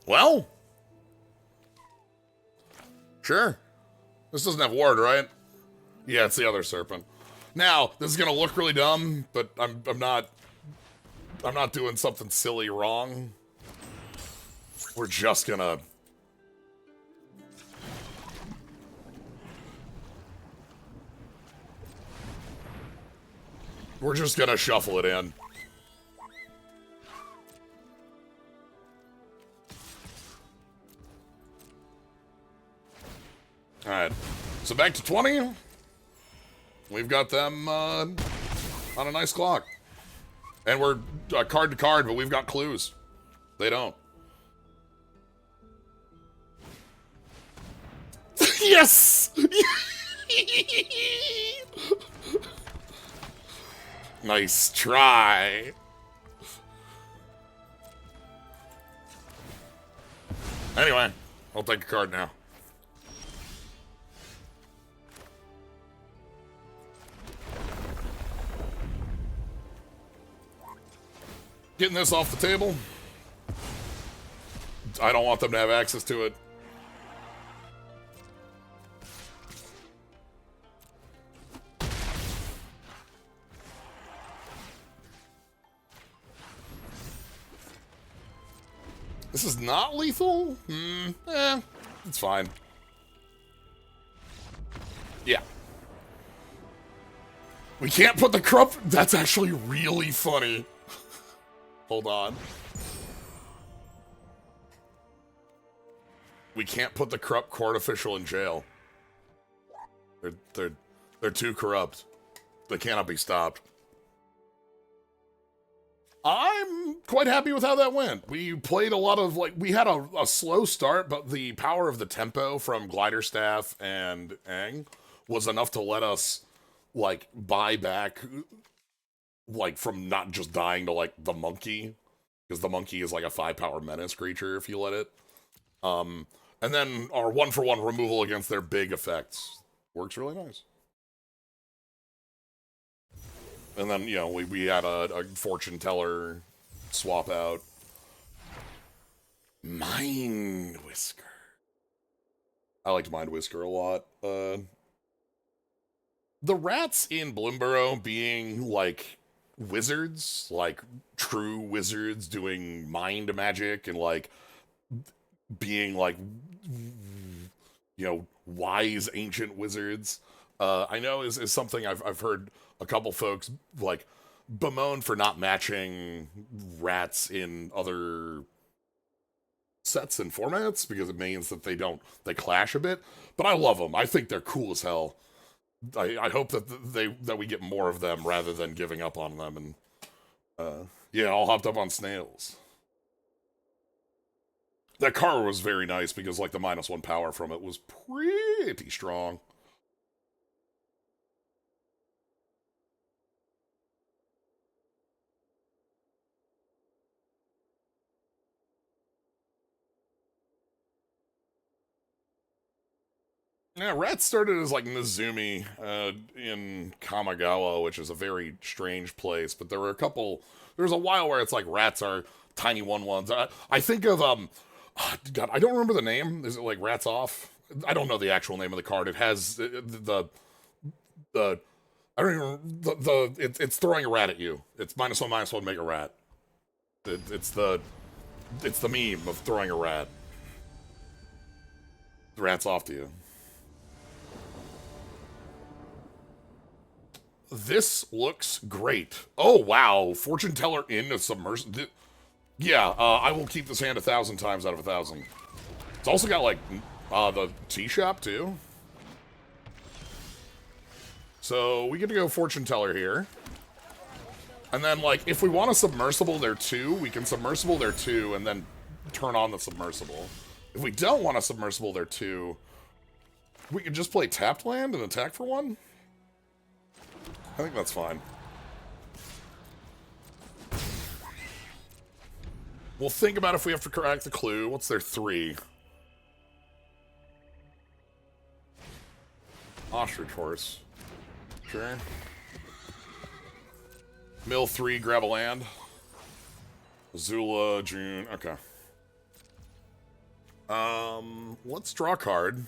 Well. Sure. This doesn't have ward, right? Yeah, it's the other serpent. Now, this is gonna look really dumb, but I'm not doing something silly wrong. We're just gonna shuffle it in. Alright, so back to 20. We've got them on a nice clock. And we're card to card, but we've got clues. They don't. Yes! Nice try. Anyway, I'll take a card now. Getting this off the table. I don't want them to have access to it. This is not lethal? It's fine. Yeah. We can't put the Krupp. That's actually really funny. Hold on. We can't put the corrupt court official in jail. They're too corrupt. They cannot be stopped. I'm quite happy with how that went. We played a lot of, like, we had a slow start, but the power of the tempo from Glider Staff and Aang was enough to let us, like, buy back, like, from not just dying to, like, the monkey, because the monkey is, like, a 5-power menace creature if you let it. And then our 1-for-1 removal against their big effects works really nice. And then, you know, we had a fortune teller swap out. Mind Whisker. I liked Mind Whisker a lot. The rats in Bloomburrow being like wizards, like true wizards doing mind magic and like being like, you know, wise ancient wizards. I know is something I've heard a couple folks like bemoan for not matching rats in other sets and formats because it means that they clash a bit. But I love them. I think they're cool as hell. I hope that we get more of them rather than giving up on them. And yeah, all hopped up on snails. That car was very nice because like the -1 power from it was pretty strong. Yeah, rats started as like Nezumi in Kamigawa, which is a very strange place. But there were a couple. There was a while where it's like rats are tiny ones. I think of God, I don't remember the name. Is it like Rats Off? I don't know the actual name of the card. It has the I don't even it's throwing a rat at you. It's -1/-1 make a rat. It's the meme of throwing a rat. The rat's off to you. This looks great. Oh wow, fortune teller in a submersible. Yeah, I will keep this hand 1,000 times out of 1,000. It's also got like the tea shop too. So we get to go fortune teller here. And then like if we want a submersible there too, we can submersible there too and then turn on the submersible. If we don't want a submersible there too, we can just play tapped land and attack for one. I think that's fine. We'll think about if we have to crack the clue. What's their 3? Ostrich horse. Sure. Mill 3, grab a land. Azula, June. Okay. Let's draw a card.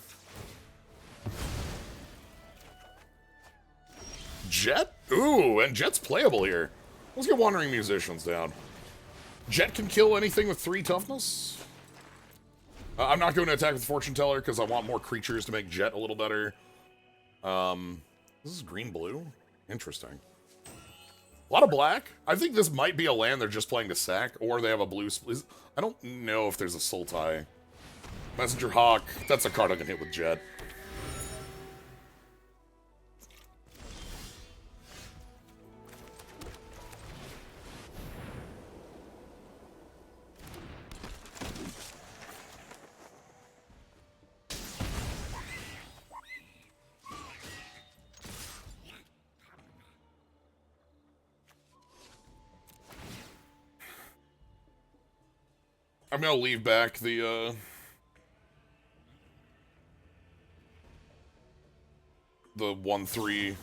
Jet? Ooh, and Jet's playable here. Let's get Wandering Musicians down. Jet can kill anything with 3 toughness. I'm not going to attack with Fortune Teller because I want more creatures to make Jet a little better. This is green-blue? Interesting. A lot of black. I think this might be a land they're just playing to sack, or they have a blue... I don't know if there's a Sultai. Messenger Hawk. That's a card I can hit with Jet. I'm gonna leave back the 1/3.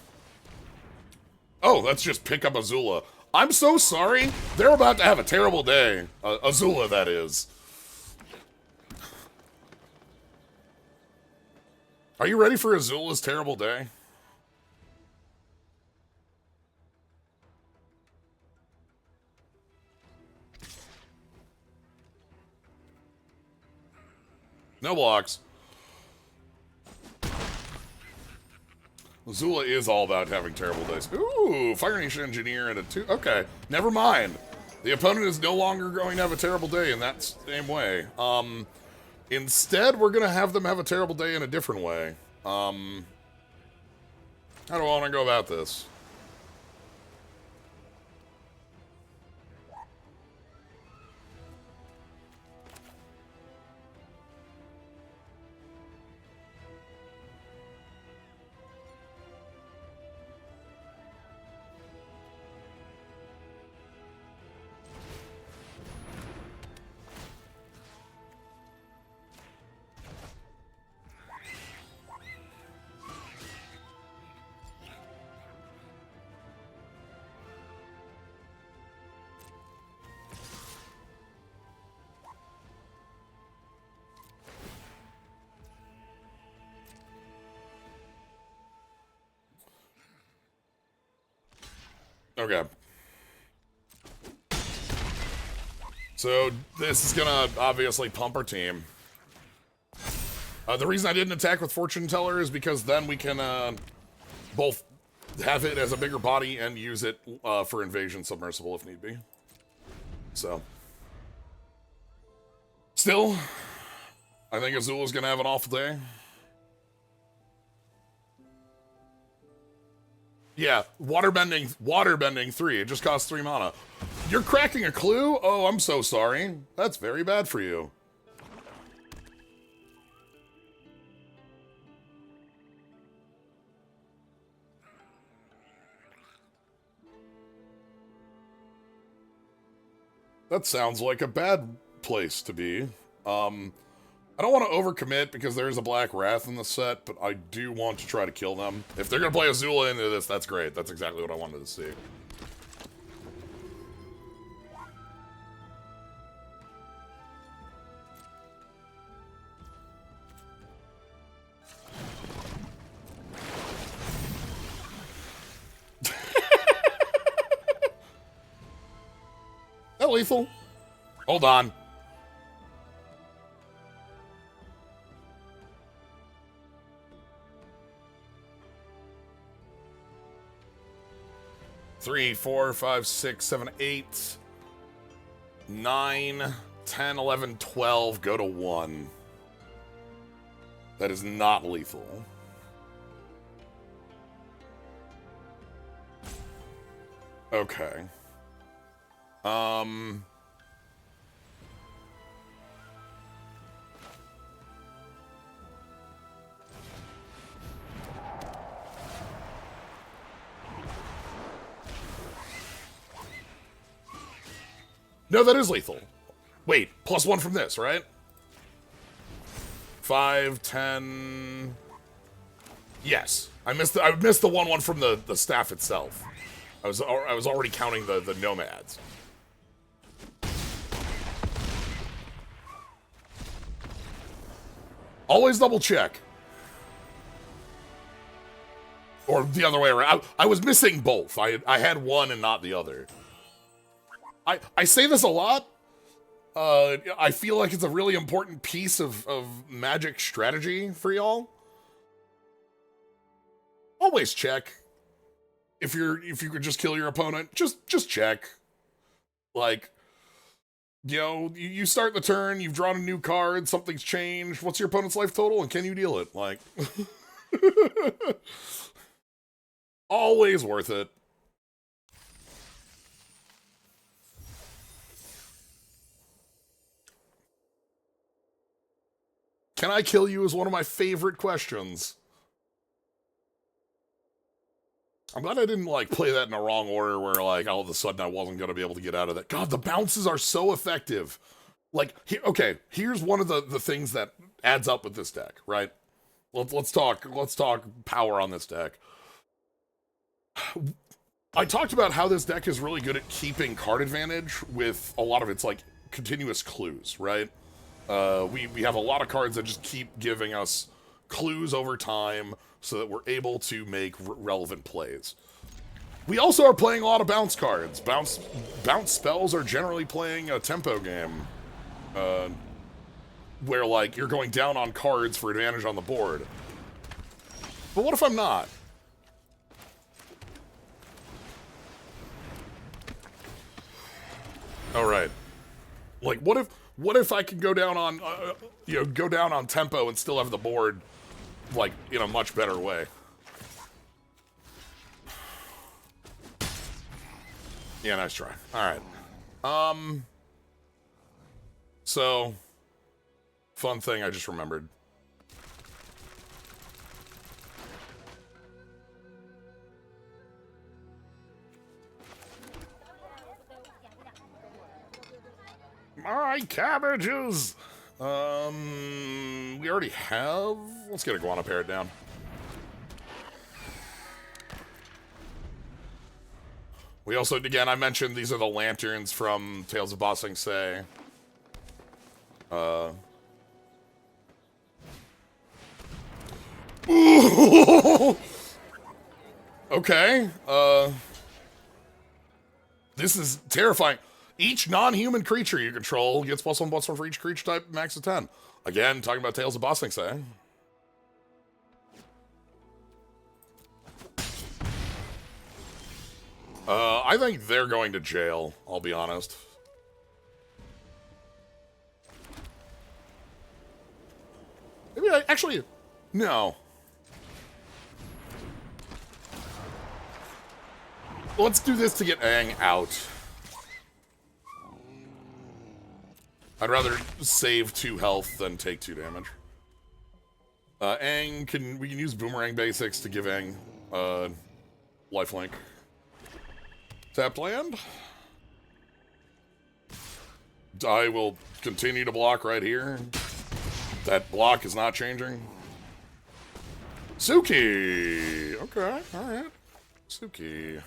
Oh, that's just pick up Azula. I'm so sorry. They're about to have a terrible day. Azula, that is. Are you ready for Azula's terrible day? No blocks. Azula is all about having terrible days. Ooh, Fire Nation Engineer and a 2. Okay, never mind. The opponent is no longer going to have a terrible day in that same way. Instead, we're going to have them have a terrible day in a different way. How do I want to go about this? Okay. So this is gonna obviously pump our team. The reason I didn't attack with Fortune Teller is because then we can both have it as a bigger body and use it for invasion submersible if need be. So. Still, I think Azula's gonna have an awful day. Yeah, waterbending 3. It just costs 3 mana. You're cracking a clue? Oh, I'm so sorry. That's very bad for you. That sounds like a bad place to be. I don't want to overcommit because there is a Black Wrath in the set, but I do want to try to kill them. If they're going to play Azula into this, that's great. That's exactly what I wanted to see. That lethal? Hold on. Three, 4, 5, 6, 7, 8, 9, 10, 11, 12, go to 1. That is not lethal. Okay. No, that is lethal. Wait, +1 from this, right? 5, 10... Yes. I missed the 1-1 from the staff itself. I was already counting the nomads. Always double check. Or the other way around. I was missing both. I had one and not the other. I say this a lot. I feel like it's a really important piece of Magic strategy for y'all. Always check. If you could just kill your opponent, just check. Like, you know, you start the turn, you've drawn a new card, something's changed. What's your opponent's life total, and can you deal it? Like, always worth it. Can I kill you is one of my favorite questions. I'm glad I didn't, like, play that in a wrong order where, like, all of a sudden I wasn't going to be able to get out of that. God, the bounces are so effective. Like, okay, here's one of the things that adds up with this deck, right? Let's talk power on this deck. I talked about how this deck is really good at keeping card advantage with a lot of its, like, continuous clues, right? We have a lot of cards that just keep giving us clues over time so that we're able to make relevant plays. We also are playing a lot of bounce cards. Bounce spells are generally playing a tempo game. Where, like, you're going down on cards for advantage on the board. But what if I'm not? Alright. Like, what if I can go down on, go down on tempo and still have the board, like, in a much better way? Yeah, nice try. Alright. So, fun thing I just remembered. My cabbages! We already have... Let's get Iguana Parrot down. We also, again, I mentioned these are the lanterns from Tales of Ba Sing Se. Okay, This is terrifying. Each non-human creature you control gets +1/+1 for each creature type, max of 10. Again, talking about Tales of Boss eh? I think they're going to jail, I'll be honest. Maybe actually, no. Let's do this to get Aang out. I'd rather save 2 health than take 2 damage. Aang we can use boomerang basics to give Aang lifelink. Tapped land. I will continue to block right here. That block is not changing. Suki! Okay, alright. Suki.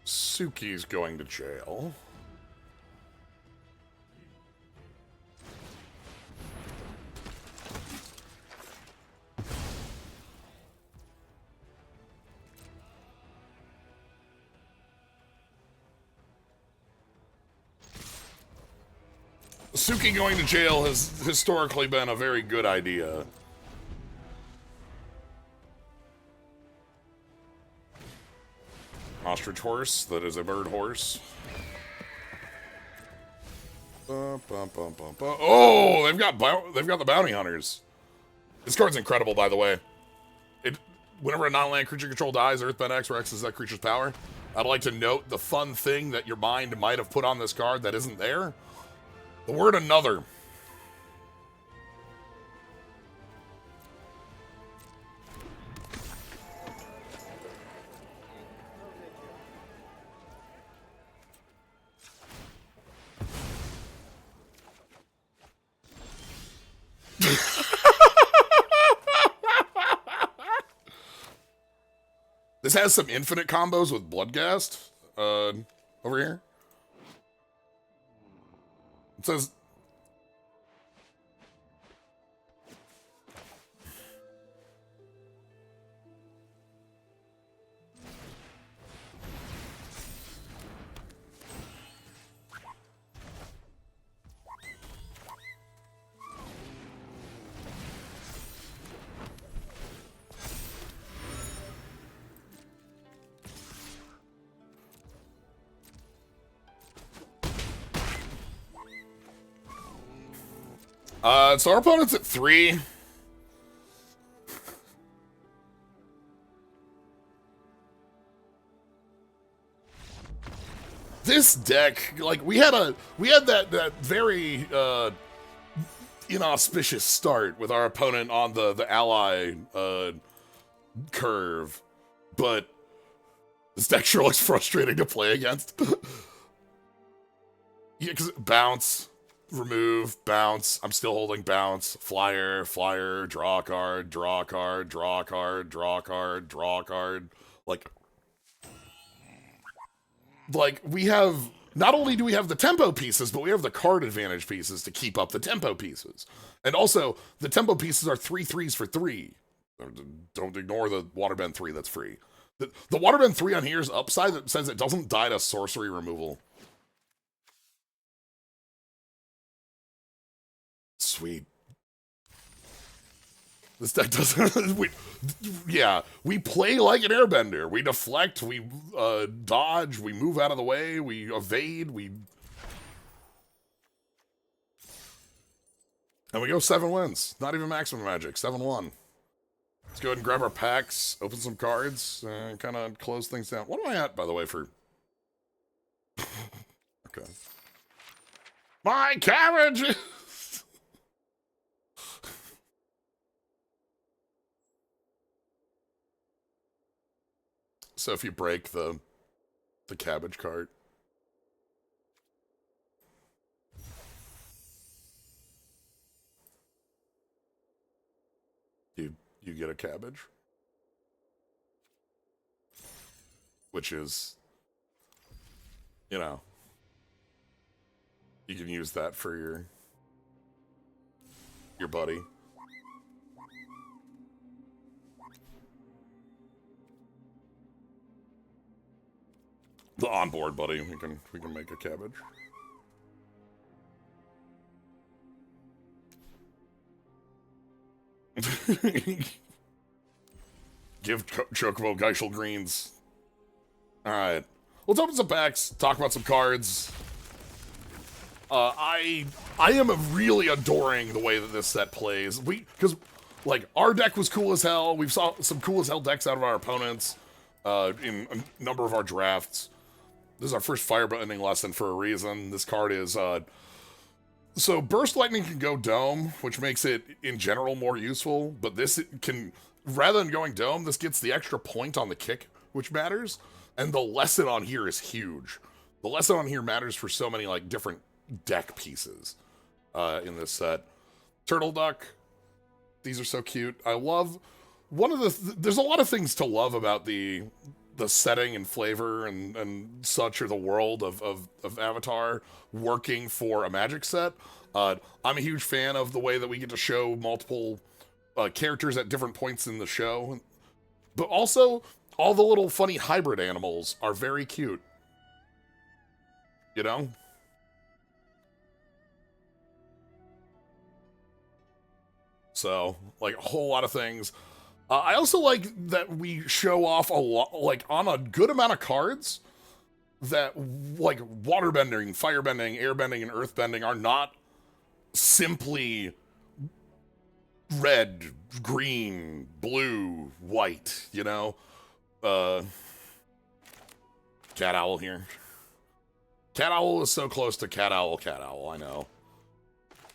Suki's going to jail. Suki going to jail has historically been a very good idea. Ostrich horse, that is a bird horse. Oh, they've got the bounty hunters. This card's incredible, by the way. Whenever a non-land creature control dies, Earthbend X Rexes that creature's power. I'd like to note the fun thing that your mind might have put on this card that isn't there. The word another. This has some infinite combos with Bloodghast over here. It says so our opponent's at 3. This deck, like, we had that very inauspicious start with our opponent on the ally curve, but this deck sure looks frustrating to play against. Yeah, because bounce. Remove, bounce, I'm still holding bounce, flyer, draw a card, draw a card, draw a card, draw a card, draw a card. Like, we have, not only do we have the tempo pieces, but we have the card advantage pieces to keep up the tempo pieces. And also, the tempo pieces are 3/3s for 3. Don't ignore the Waterbend 3 that's free. The Waterbend 3 on here is upside that says it doesn't die to sorcery removal. Sweet. This deck doesn't... we play like an airbender. We deflect, we dodge, we move out of the way, we evade, and we go 7 wins. Not even maximum magic, 7-1. Let's go ahead and grab our packs, open some cards, and kind of close things down. What am I at, by the way, for... Okay. My cabbage! So if you break the cabbage cart, you get a cabbage, which is, you can use that for your buddy. The onboard, buddy. We can make a cabbage. Give Chocobo Geishel greens. Alright. Let's open some packs, talk about some cards. I am really adoring the way that this set plays. Because, like, our deck was cool as hell. We've saw some cool as hell decks out of our opponents in a number of our drafts. This is our first firebending lesson for a reason. This card is, so Burst Lightning can go Dome, which makes it, in general, more useful. But this can, rather than going Dome, this gets the extra point on the kick, which matters. And the lesson on here is huge. The lesson on here matters for so many, like, different deck pieces in this set. Turtle Duck. These are so cute. I love... there's a lot of things to love about the setting and flavor and such, or the world of Avatar working for a Magic set. I'm a huge fan of the way that we get to show multiple characters at different points in the show. But also, all the little funny hybrid animals are very cute. You know? So, like, a whole lot of things. I also like that we show off a lot, like, on a good amount of cards, that, like, waterbending, firebending, airbending, and earthbending are not simply red, green, blue, white, you know? Cat Owl here. Cat Owl is so close to Cat Owl, I know.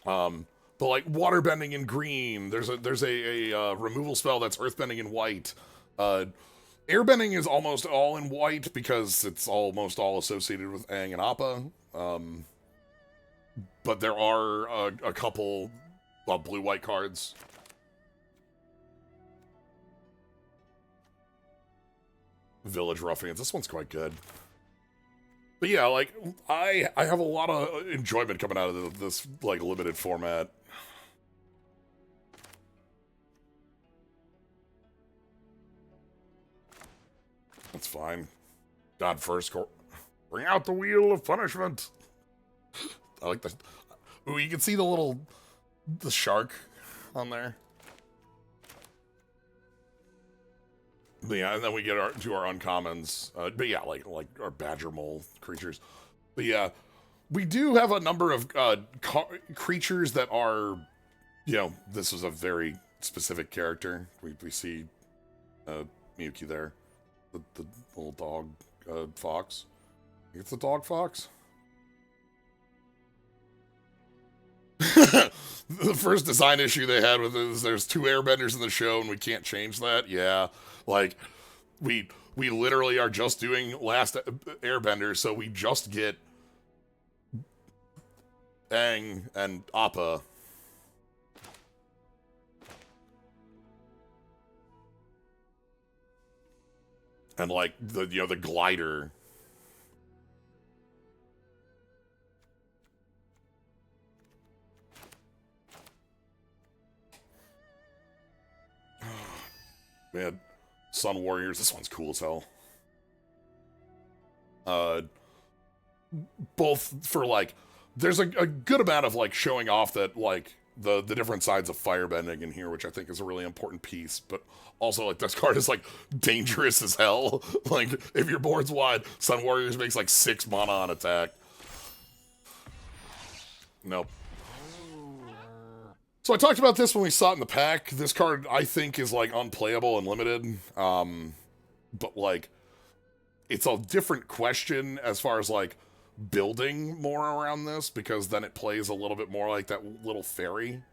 But like waterbending in green, there's a removal spell that's earthbending in white. Airbending is almost all in white because it's almost all associated with Aang and Appa. But there are a couple blue-white cards. Village Ruffians. This one's quite good. But yeah, like, I have a lot of enjoyment coming out of this, like, limited format. That's fine. God first. Bring out the wheel of punishment. I like that. Ooh, you can see the shark on there. But yeah, and then we get to our uncommons. But yeah, like our badger mole creatures. But yeah, we do have a number of creatures that are, you know, this is a very specific character. We see Miyuki there. The little dog fox. It's the dog fox. The first design issue they had with it is there's 2 airbenders in the show and we can't change that. Yeah, like we literally are just doing last airbender, so we just get Aang and Appa. And like the glider. Man, Sun Warriors, this one's cool as hell. Both for like, there's a good amount of like showing off that like the different sides of firebending in here, which I think is a really important piece, but also like this card is like dangerous as hell. Like if your board's wide, Sun Warriors makes like 6 mana on attack. Nope. So I talked about this when we saw it in the pack. This card, I think, is, like, unplayable and limited. But, like, it's a different question as far as, like, building more around this, because then it plays a little bit more like that little fairy.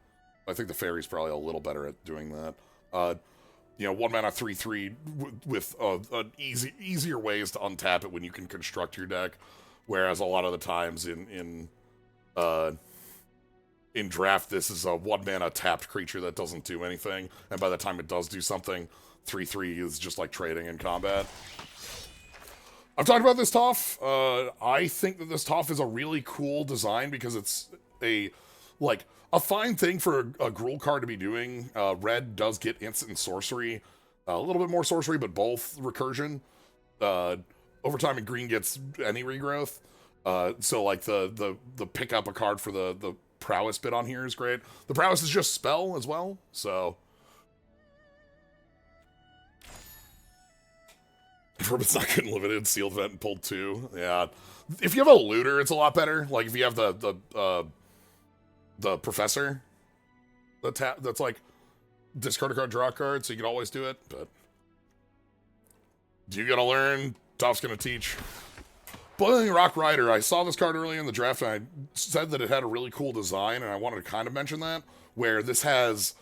I think the fairy's probably a little better at doing that. You know, 1 mana 3/3 with easier ways to untap it when you can construct your deck, whereas a lot of the times in draft, this is a 1 mana tapped creature that doesn't do anything, and by the time it does do something, 3/3 is just like trading in combat. I've talked about this Toph. I think that this Toph is a really cool design because it's a fine thing for a Gruul card to be doing. Red does get instant sorcery, A little bit more sorcery, but both recursion. Over time, and green gets any regrowth. So like the pick up a card for the prowess bit on here is great. The prowess is just spell as well, so. It's not good limited, sealed vent and pulled 2. Yeah. If you have a looter, it's a lot better. Like if you have the professor that's like discard a card, draw a card, so you can always do it, but you gotta learn, Top's gonna teach. Boiling Rock Rider, I saw this card earlier in the draft and I said that it had a really cool design, and I wanted to kind of mention that, where this has,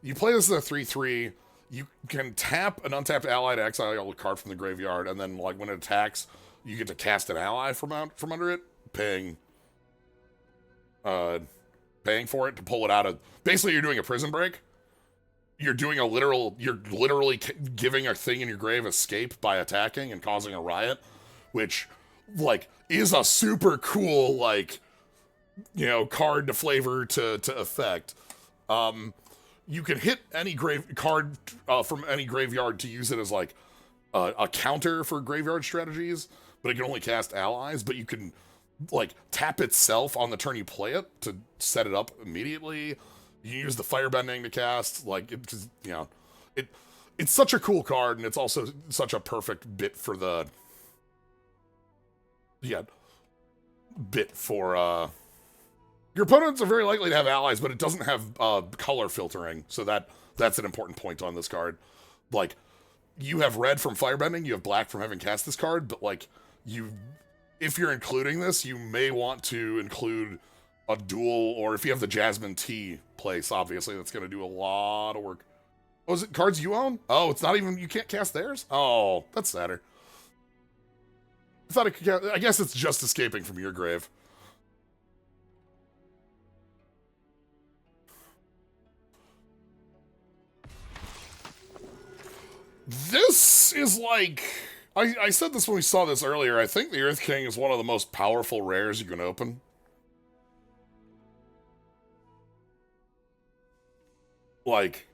you play this as a 3/3, you can tap an untapped ally to exile a card from the graveyard, and then like when it attacks, you get to cast an ally from under it, paying for it to pull it out of, basically you're doing a prison break. You're literally giving a thing in your grave escape by attacking and causing a riot, which, like, is a super cool, like, you know, card to flavor to effect. You can hit any card from any graveyard to use it as, like, a counter for graveyard strategies, but it can only cast allies, but you can, like, tap itself on the turn you play it to set it up immediately. You use the firebending to cast, like, it's such a cool card, and it's also such a perfect bit for your opponents are very likely to have allies, but it doesn't have color filtering, so that's an important point on this card. Like, you have red from firebending, you have black from having cast this card, but like, if you're including this, you may want to include a dual, or if you have the Jasmine T place, obviously that's going to do a lot of work. Oh, is it cards you own? Oh, it's not even, you can't cast theirs? Oh, that's sadder. I thought it could, I guess it's just escaping from your grave. This is like, I said this when we saw this earlier, I think the Earth King is one of the most powerful rares you can open. Like,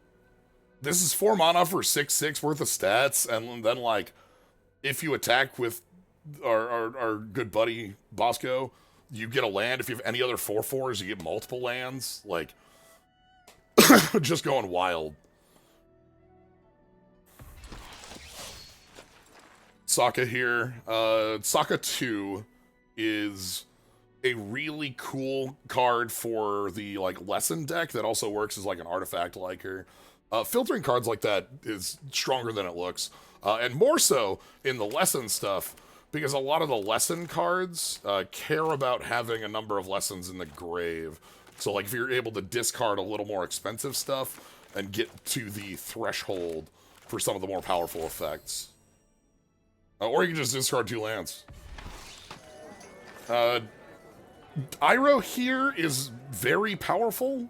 this is 4 mana for 6/6 worth of stats, and then, like, if you attack with our good buddy Bosco, you get a land. If you have any other 4/4s, you get multiple lands. Like, just going wild. Sokka here. Sokka 2 is a really cool card for the, like, lesson deck that also works as, like, an artifact liker. Filtering cards like that is stronger than it looks. And more so in the lesson stuff, because a lot of the lesson cards care about having a number of lessons in the grave. So, like, if you're able to discard a little more expensive stuff and get to the threshold for some of the more powerful effects. Or you can just discard 2 lands. Iroh here is very powerful.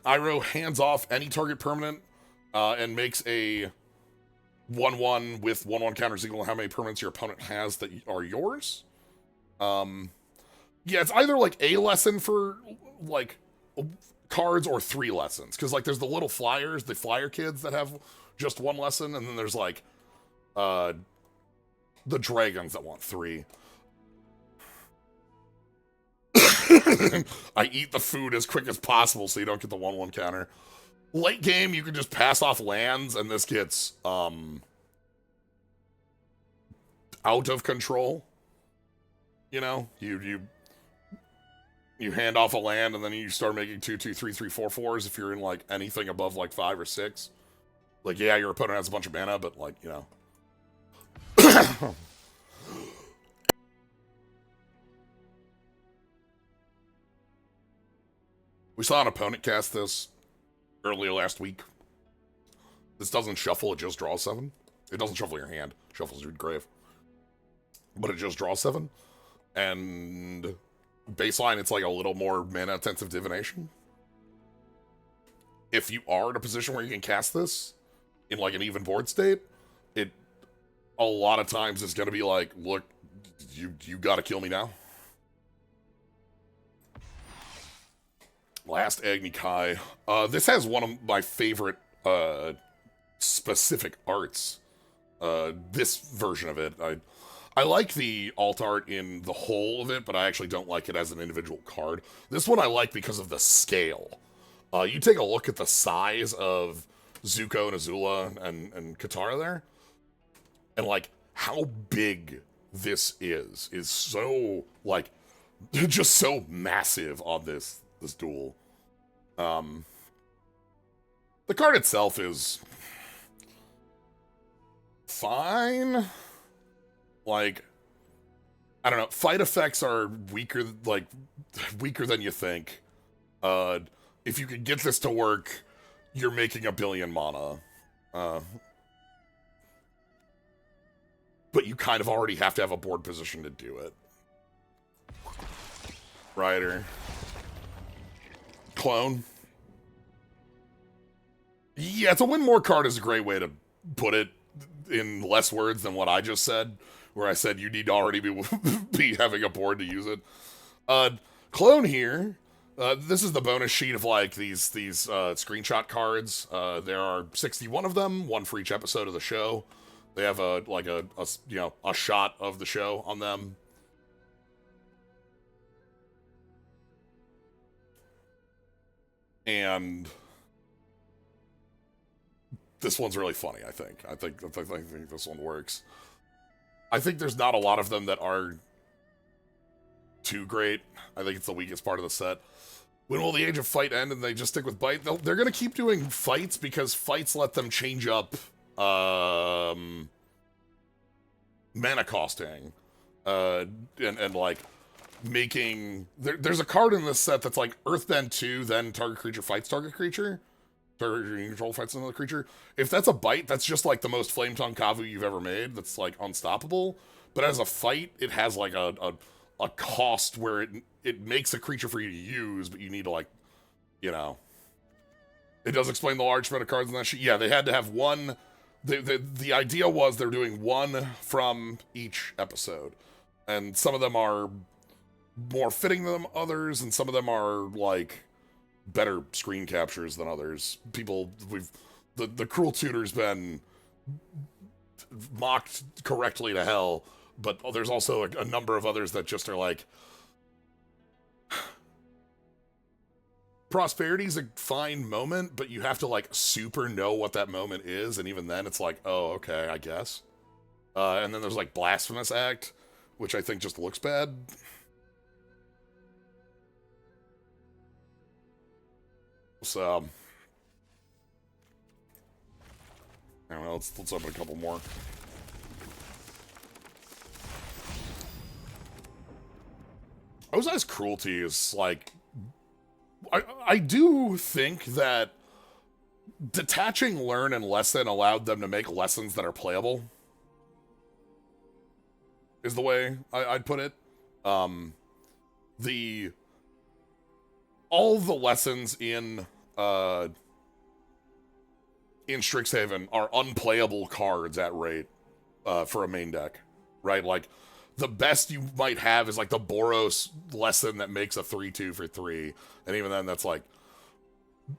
Iroh hands off any target permanent and makes a 1/1 with 1/1 counters equal to how many permanents your opponent has that are yours. Yeah, it's either like a lesson for like cards or 3 lessons. Because like there's the little flyers, the flyer kids that have just 1 lesson, and then there's like the dragons that want 3. I eat the food as quick as possible so you don't get the 1/1 counter. Late game, you can just pass off lands, and this gets out of control. You know, you hand off a land, and then you start making 2/2, 3/3, 4/4s if you're in like anything above like 5 or 6. Like, yeah, your opponent has a bunch of mana, but like, you know. We saw an opponent cast this earlier last week. This doesn't shuffle, it just draws 7. It doesn't shuffle your hand, it shuffles your grave. But it just draws 7. And baseline, it's like a little more mana-intensive divination. If you are in a position where you can cast this in like an even board state, it a lot of times is going to be like, look, you got to kill me now. Last Agni Kai. This has one of my favorite specific arts. This version of it. I like the alt art in the whole of it, but I actually don't like it as an individual card. This one I like because of the scale. You take a look at the size of Zuko and Azula and Katara there, and like how big this is so like just so massive on this duel. The card itself is fine. Like, I don't know. Fight effects are weaker, like weaker than you think. If you could get this to work, you're making 1 billion mana. But you kind of already have to have a board position to do it. Rider. Clone. Yeah, it's a win more card is a great way to put it in less words than what I just said, where I said you need to already be having a board to use it. Clone here. This is the bonus sheet of like these screenshot cards. There are 61 of them, one for each episode of the show. They have a shot of the show on them. And this one's really funny, I think. I think this one works. I think there's not a lot of them that are too great. I think it's the weakest part of the set. When will the Age of Fight end and they just stick with Bite? They're going to keep doing fights because fights let them change up mana costing. And like making... There's a card in this set that's like Earthbend 2, then target creature fights target creature. Target control fights another creature. If that's a bite, that's just like the most Flame Tongue Kavu you've ever made. That's like unstoppable. But as a fight, it has like a cost where it makes a creature for you to use, but you need to like, you know. It does explain the large amount of cards in that sheet. Yeah, they had to have one. The idea was they're doing one from each episode. And some of them are more fitting than others, and some of them are like better screen captures than others. The Cruel Tutor's been mocked correctly to hell, but there's also a number of others that just are like, Prosperity's a fine moment, but you have to like super know what that moment is, and even then it's like, oh, okay, I guess. And then there's like Blasphemous Act, which I think just looks bad. So, I don't know, let's open a couple more. Ozai's cruelty is like... I do think that detaching Learn and Lesson allowed them to make lessons that are playable. Is the way I'd put it. All the lessons in Strixhaven are unplayable cards at rate for a main deck, right? Like, the best you might have is like the Boros lesson that makes a 3/2 for 3, and even then that's like,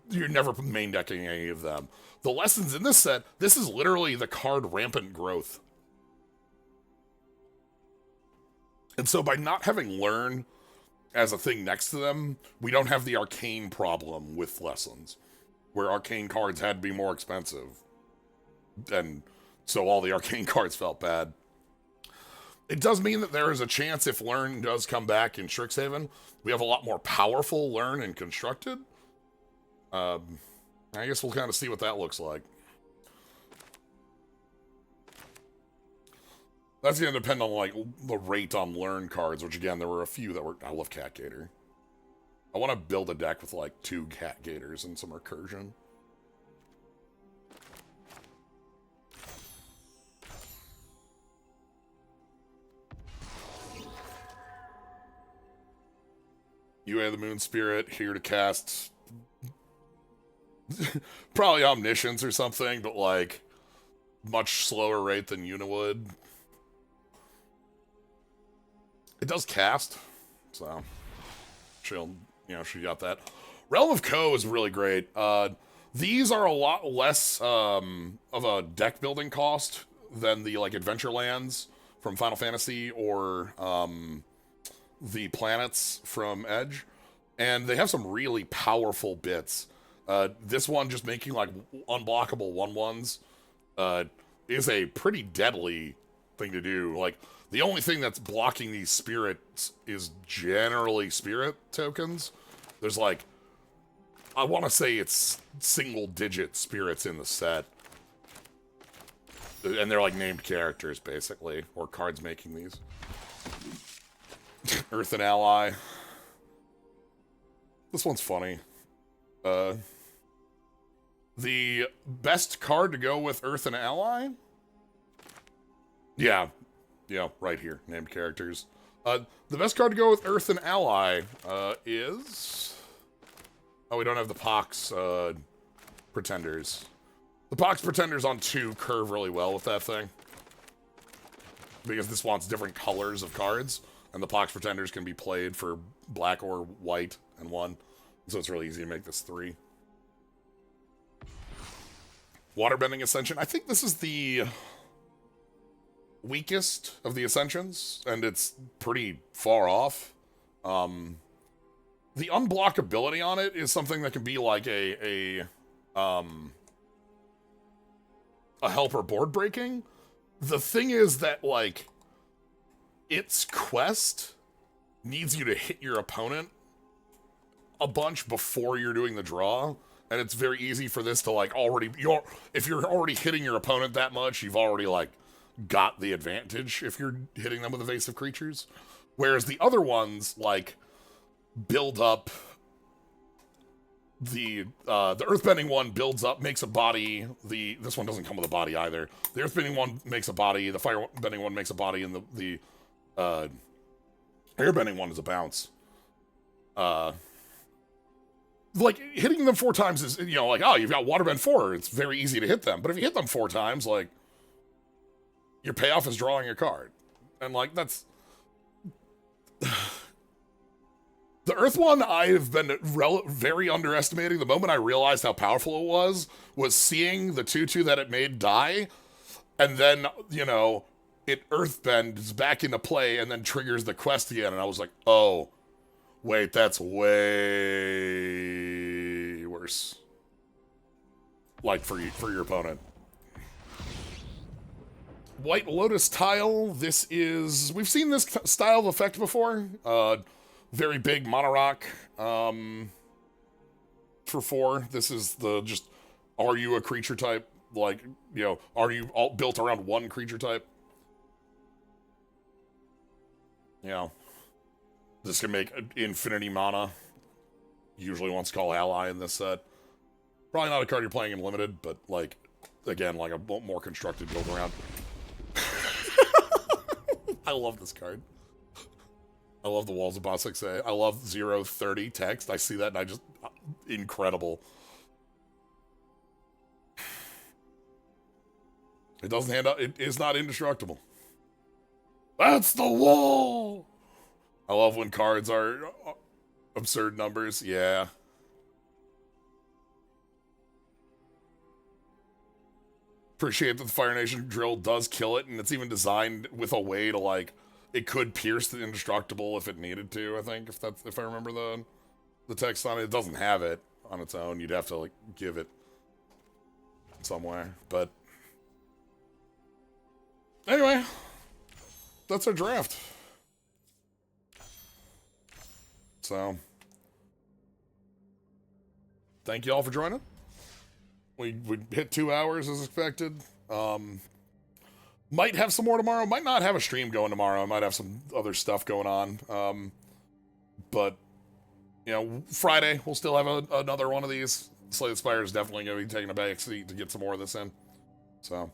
you're never main decking any of them. The lessons in this set, this is literally the card Rampant Growth. And so by not having Learn as a thing next to them, we don't have the arcane problem with lessons, where arcane cards had to be more expensive. And so all the arcane cards felt bad. It does mean that there is a chance if Learn does come back in Strixhaven, we have a lot more powerful Learn and Constructed. I guess we'll kind of see what that looks like. That's going to depend on, like, the rate on Learn cards, which, again, there were a few that were... I love Cat Gator. I want to build a deck with, like, 2 Cat Gators and some Recursion. UA the Moon Spirit, here to cast... probably Omniscience or something, but, like, much slower rate than Una would. It does cast, so she got that. Realm of Co is really great. These are a lot less of a deck building cost than the like adventure lands from Final Fantasy or the planets from Edge, and they have some really powerful bits. This one just making like unblockable 1/1s is a pretty deadly thing to do. Like the only thing that's blocking these spirits is generally spirit tokens. There's like I want to say it's single-digit spirits in the set. And they're like named characters, basically. Or cards making these. Earth and Ally. This one's funny. The best card to go with Earth and Ally? Yeah. Yeah, right here. Named characters. The best card to go with Earth and Ally is... Oh, we don't have the Pox Pretenders. The Pox Pretenders on 2 curve really well with that thing. Because this wants different colors of cards, and the Pox Pretenders can be played for black or white and 1. So it's really easy to make this 3. Waterbending Ascension. I think this is the weakest of the Ascensions, and it's pretty far off. The unblockability on it is something that can be like a helper board breaking. The thing is that like its quest needs you to hit your opponent a bunch before you're doing the draw, and it's very easy for this to like if you're already hitting your opponent that much, you've already like got the advantage if you're hitting them with evasive creatures. Whereas the other ones like build up the earthbending one builds up, makes a body. This one doesn't come with a body either. The earthbending one makes a body, the firebending one makes a body, and the airbending one is a bounce. Like hitting them 4 times is, you know, like, oh, you've got waterbend 4, it's very easy to hit them. But if you hit them 4 times, like, your payoff is drawing a card. And like that's the Earth one I've been very underestimating. The moment I realized how powerful it was seeing the 2/2 that it made die, and then, you know, it Earthbends back into play and then triggers the quest again, and I was like, oh, wait, that's way worse. Like, for your opponent. White Lotus Tile, this is... We've seen this style of effect before. Very big mono-rock for 4. This is the just, are you a creature type? Like, you know, are you all built around one creature type? You know, this can make infinity mana. Usually wants to call ally in this set. Probably not a card you're playing in limited, but like, again, like a more constructed build around. I love this card. I love the Walls of Ba-Six-A. I love 030 text. I see that and I just... Incredible. It doesn't hand out... It is not indestructible. That's the wall! I love when cards are absurd numbers. Yeah. Appreciate that the Fire Nation drill does kill it, and it's even designed with a way to, like... It could pierce the indestructible if it needed to, I think, if I remember the text on it. It doesn't have it on its own. You'd have to, like, give it somewhere. But anyway, that's our draft. So, thank you all for joining. We hit 2 hours as expected. Might have some more tomorrow. Might not have a stream going tomorrow. Might have some other stuff going on. But, you know, Friday, we'll still have another one of these. Slay the Spire is definitely going to be taking a back seat to get some more of this in. So,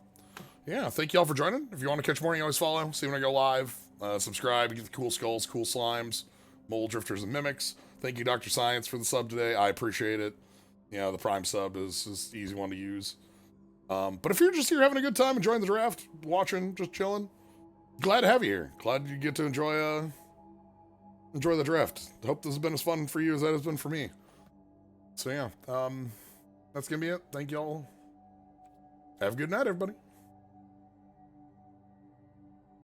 yeah, thank you all for joining. If you want to catch more, you always follow. See when I go live. Subscribe. Get the cool skulls, cool slimes, mole drifters, and mimics. Thank you, Dr. Science, for the sub today. I appreciate it. You know, the Prime sub is an easy one to use. But if you're just here having a good time, enjoying the draft, watching, just chilling, glad to have you here. Glad you get to enjoy the draft. Hope this has been as fun for you as that has been for me. So yeah, that's gonna be it. Thank y'all. Have a good night, everybody.